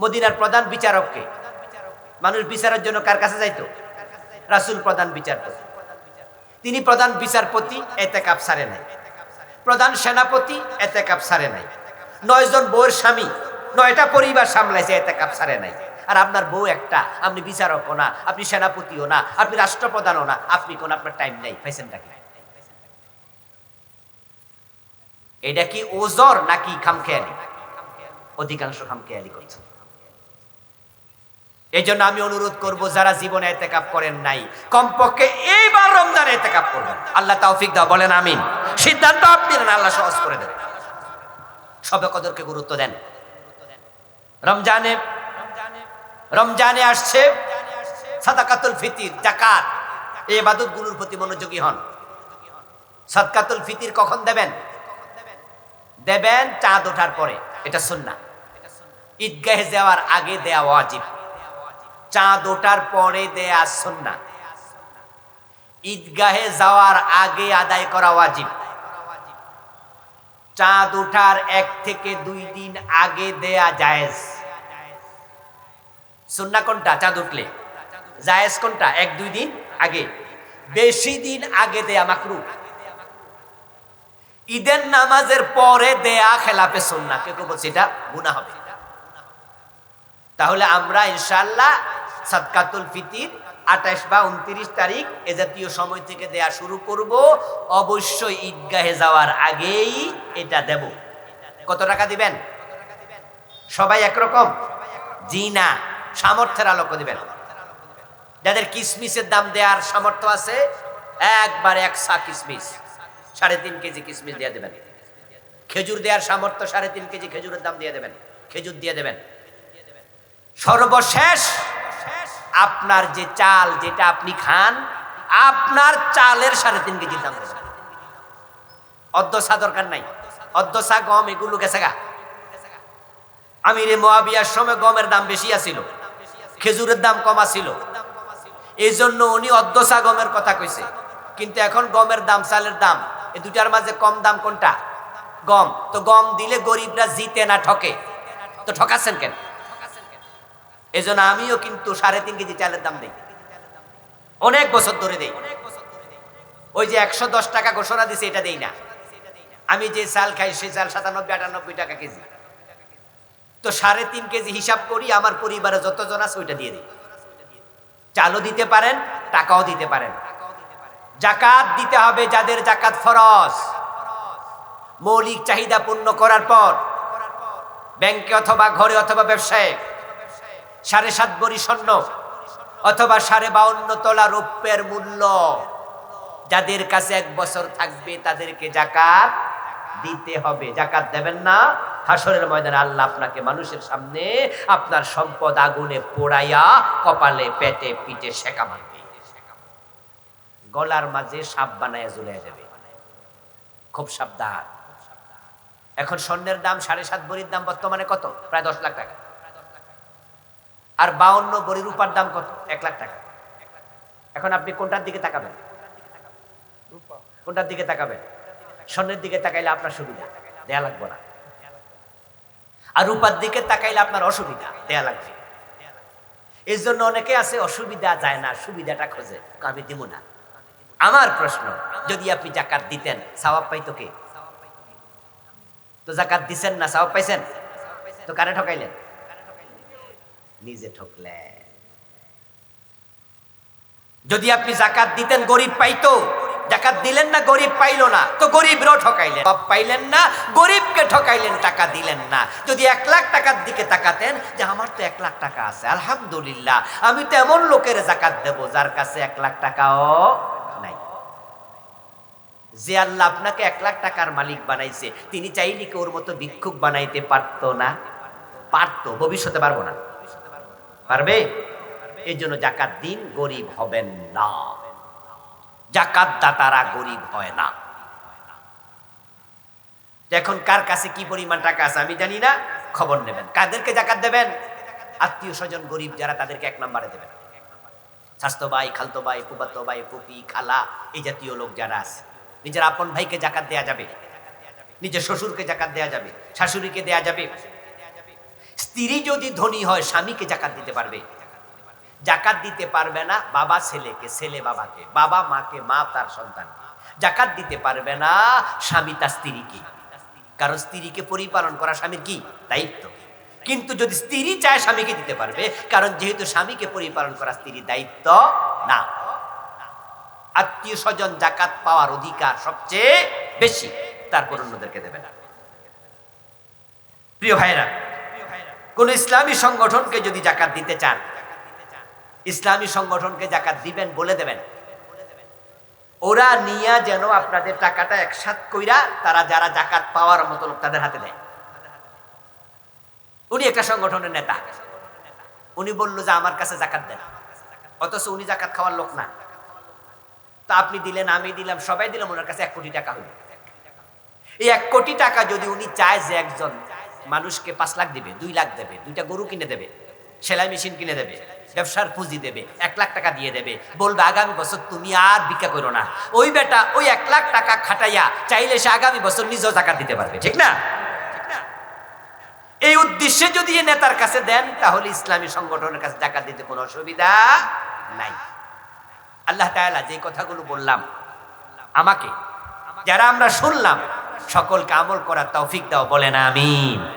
মদিনার প্রধান বিচারক কে? মানুষ বিচারের জন্য কার কাছে যাইতো? রাসূল প্রধান বিচারপতি। তিনি প্রধান বিচারপতি, ইতিকাফ ছাড়ে নাই। প্রধান সেনাপতি, ইতিকাফ ছাড়ে নাই। 9 জন বউয়ের স্বামী, 9টা পরিবার সামলাইছে, ইতিকাফ ছাড়ে নাই। আর আপনার বউ একটা, আপনি বিচারকও না, আপনি সেনাপতিও না, আপনি রাষ্ট্রপ্রধানও না, আপনি কোন আপনার টাইম নাই, পাইছেন নাকি? এটা কি ওজর নাকি খামখেয়ালি? অধিকাংশ খামখেয়ালি করছে। এই জন্য আমি অনুরোধ করব, যারা জীবনে ইতিকাফ করেন নাই, কমপক্ষে এইবার রমজানে ইতিকাফ করবেন। আল্লাহ তৌফিক দাও, বলেন আমিন। সিদ্ধান্ত আপনি নেন, আল্লাহ সহজ করে দেবেন। শবে কদরকে গুরুত্ব দেন। রমজানে আসছে সাদাকাতুল ফিতির, যাকাত, এই ইবাদতগুলোর প্রতি মনোযোগী হন। সাদকাতুল ফিতির কখন দেবেন? দেবেন চাঁদ ওঠার পরে, এটা সুন্নাহ। ঈদগাহে যাওয়ার আগে দেয়া ওয়াজিব, চাঁদ ওঠার পরে দেয়া সুন্নাহ। ঈদগাহে যাওয়ার আগে আদায় করা ওয়াজিব। চাঁদ ওঠার 1 থেকে 2 দিন আগে দেয়া জায়েজ। সুন্নাহ কোনটা? চাঁদ উঠলে। জায়েজ কোনটা? 1-2 দিন আগে। বেশি দিন আগে দেয়া মাকরুহ। ঈদের নামাজের পরে দেয়া খেলাফে সুন্নাহ, কেউ বলছে এটা গুনাহ হবে। তাহলে আমরা ইনশাআল্লাহ সাদকাতুল ফিতির 28 বা 29 তারিখ এ জাতীয় সময় থেকে দেয়া শুরু করব। অবশ্যই ঈদগাহে যাওয়ার আগেই এটা দেব। কত টাকা দিবেন? সবাই একরকম? জি না, সামর্থ্যের আলোকে দিবেন। যাদের কিসমিসের দাম দেওয়ার সামর্থ্য আছে, একবার 1 সা কিসমিস, 3.5 কেজি কিসমিস দিয়ে দেবেন। খেজুর দেওয়ার সামর্থ্য, 3.5 কেজি খেজুরের দাম দিয়ে দেবেন, খেজুর দিয়ে দেবেন। সর্বশেষ আপনার যে চাল, যেটা আপনি খান, আপনার চালের 3.5 কেজির দাম দেবেন। অর্ধসা দরকার নাই, অর্ধসা গম এগুলো গেছে গা। আমিরে মুয়াবিয়ার সময় গমের দাম বেশি আছিল, খেজুরের দাম কম আছিল, এই জন্য উনি অর্ধসা গমের কথা কইছে। কিন্তু এখন গমের দাম, চালের দাম, এই দুটার মাঝে কম দাম কোনটা? গম। তো গম দিলে গরিবরা জিতে না ঠকে, তো ঠকাচ্ছেন কেন? এই জন্য আমিও কিন্তু 3.5 কেজি চালের দাম দেই, অনেক বছর ধরে দেই। ওই যে 110 টাকা ঘোষণা দিছে, এটা দেই না। আমি যে চাল খাই সে চাল 97-98 টাকা কেজি। তো 3.5 কেজি হিসাব করি, আমার পরিবারে যতজন আছে ওইটা দিয়ে দিই। চালও দিতে পারেন, টাকাও দিতে পারেন। যাকাত দিতে হবে যাদের যাকাত ফরজ। মৌলিক চাহিদা পূর্ণ করার পর ব্যাংকে অথবা ঘরে অথবা ব্যবসায়ে 7.5 ভরি স্বর্ণ অথবা 52.5 তোলা রৌপ্যের মূল্য যাদের কাছে 1 বছর থাকবে তাদেরকে যাকাত দিতে হবে। যাকাত দেবেন না, হাসরের ময়দানে আল্লাহ আপনাকে মানুষের সামনে আপনার সম্পদ আগুনে পোড়াইয়া কপালে, পেটে, পিঠে সেকা মারবে, গলার মাঝে সাপ বানায় ঝুলাই দেবে। খুব সাবধান। এখন স্বর্ণের দাম 7.5 ভরির দাম বর্তমানে কত? প্রায় 10 লাখ টাকা। আর 52 ভরি রূপার দাম কত? 1 লাখ টাকা। এখন আপনি কোনটার দিকে তাকাবেন? কোনটার দিকে তাকাবেন? স্বর্ণের দিকে তাকাইলে আপনার সুবিধা, দেয়া লাগবে না। আর রূপার দিকে তাকাইলে আপনার অসুবিধা, দেয়া লাগবে। এই জন্য অনেকে আছে অসুবিধা যায় না, সুবিধাটা খোঁজে, আমি দিব না। আমার প্রশ্ন, যদি আপনি জাকাত দিতেন সওয়াব পাইতো কে? তো জাকাত দিছেন না, সওয়াব পাইছেন? তো কারে ঠকাইলেন? নিজে ঠকলেন। যদি আপনি জাকাত দিতেন গরিব পাইতো, জাকাত দিলেন না গরিব পাইলো না, তো গরিবরাও ঠকাইলেন। সব পাইলেন না, গরিবকে ঠকাইলেন, টাকা দিলেন না। যদি 1 লাখ টাকার দিকে তাকাতেন যে আমার তো 1 লাখ টাকা আছে, আলহামদুলিল্লাহ, আমি তো এমন লোকের জাকাত দেব যার কাছে 1 লাখ টাকাও নাই। যে আল্লাহ আপনাকে 1 লাখ টাকার মালিক বানাইছে, তিনি চাইলে কি ওর মতো ভিক্ষুক বানাইতে পারতো না? পারতো। ভবিষ্যতে পারবো না? পারবে? এই জন্য জাকাত দিন, গরিব হবেন না। জাকাত দাতারা গরিব হয় না। এখন কার কাছে কি পরিমাণ টাকা আছে আমি জানি না, খবর নেবেন। কাদেরকে জাকাত দেবেন? আত্মীয় স্বজন গরিব যারা, তাদেরকে 1 নম্বরে দেবেন। স্বাস্থ্য ভাই, খালতো ভাই, ফুফাতো ভাই, ফুফি, খালা, এই জাতীয় লোক যারা আছে, নিজের আপন ভাইকে জাকাত দেয়া যাবে, নিজের শ্বশুরকে জাকাত দেয়া যাবে, শাশুড়িকে দেয়া যাবে। স্ত্রী যদি ধনী হয় স্বামীকে জাকাত দিতে পারবে। জাকাত দিতে পারবে না বাবা ছেলেকে, ছেলে বাবাকে, বাবা মাকে, মা তার সন্তান। জাকাত দিতে পারবে না স্বামী তার স্ত্রীকে, কারণ স্ত্রীকে পরিপালন করা স্বামীর কি দায়িত্ব। কিন্তু যদি স্ত্রী চায় স্বামীকে দিতে পারবে, কারণ যেহেতু স্বামীকে পরিপালন করা স্ত্রীর দায়িত্ব না। আত্মীয় স্বজন জাকাত পাওয়ার অধিকার সবচেয়ে বেশি, তারপর অন্যদেরকে দেবে না। প্রিয় ভাইরা, কোন ইসলামী সংগঠনকে যদি জাকাত দিতে চান, ইসলামী সংগঠনকে জাকাত দিবেন বলে দেবেন, ওরা নিয়া যেন আপনাদের টাকাটা একসাথ কইরা তারা যারা জাকাত পাওয়ার মতো লোক তাদের হাতে দেয়। উনি একটা সংগঠনের নেতা, উনি বলল যে আমার কাছে জাকাত দেন, অথচ উনি জাকাত খাওয়ার লোক না। তা আপনি দিলেন, আমি দিলাম, সবাই দিলাম, ওনার কাছে 1 কোটি টাকা হইল। এই 1 কোটি টাকা যদি উনি চায় যে একজন মানুষকে 5 লাখ দেবে, 2 লাখ দেবে, 2টা গরু কিনে দেবে, সেলাই মেশিন কিনে দেবে, ব্যবসার পুঁজি দেবে, 1 লাখ টাকা দিয়ে দেবে, বলবে আগামী বছর তুমি আর ভিক্ষা করো না, ওই বেটা ওই 1 লাখ টাকা খাটাইয়া চাইলে সে আগামী বছর নিজেও জাকাত দিতে পারবে, ঠিক না? এই উদ্দেশ্যে যদি এই নেতার কাছে দেন, তাহলে ইসলামী সংগঠনের কাছে জাকাত দিতে কোনো অসুবিধা নাই। আল্লাহ তাআলা যে কথাগুলো বললাম আমাকে, যারা আমরা শুনলাম, সকলকে আমল করার তৌফিক দাও, বলেন আমিন।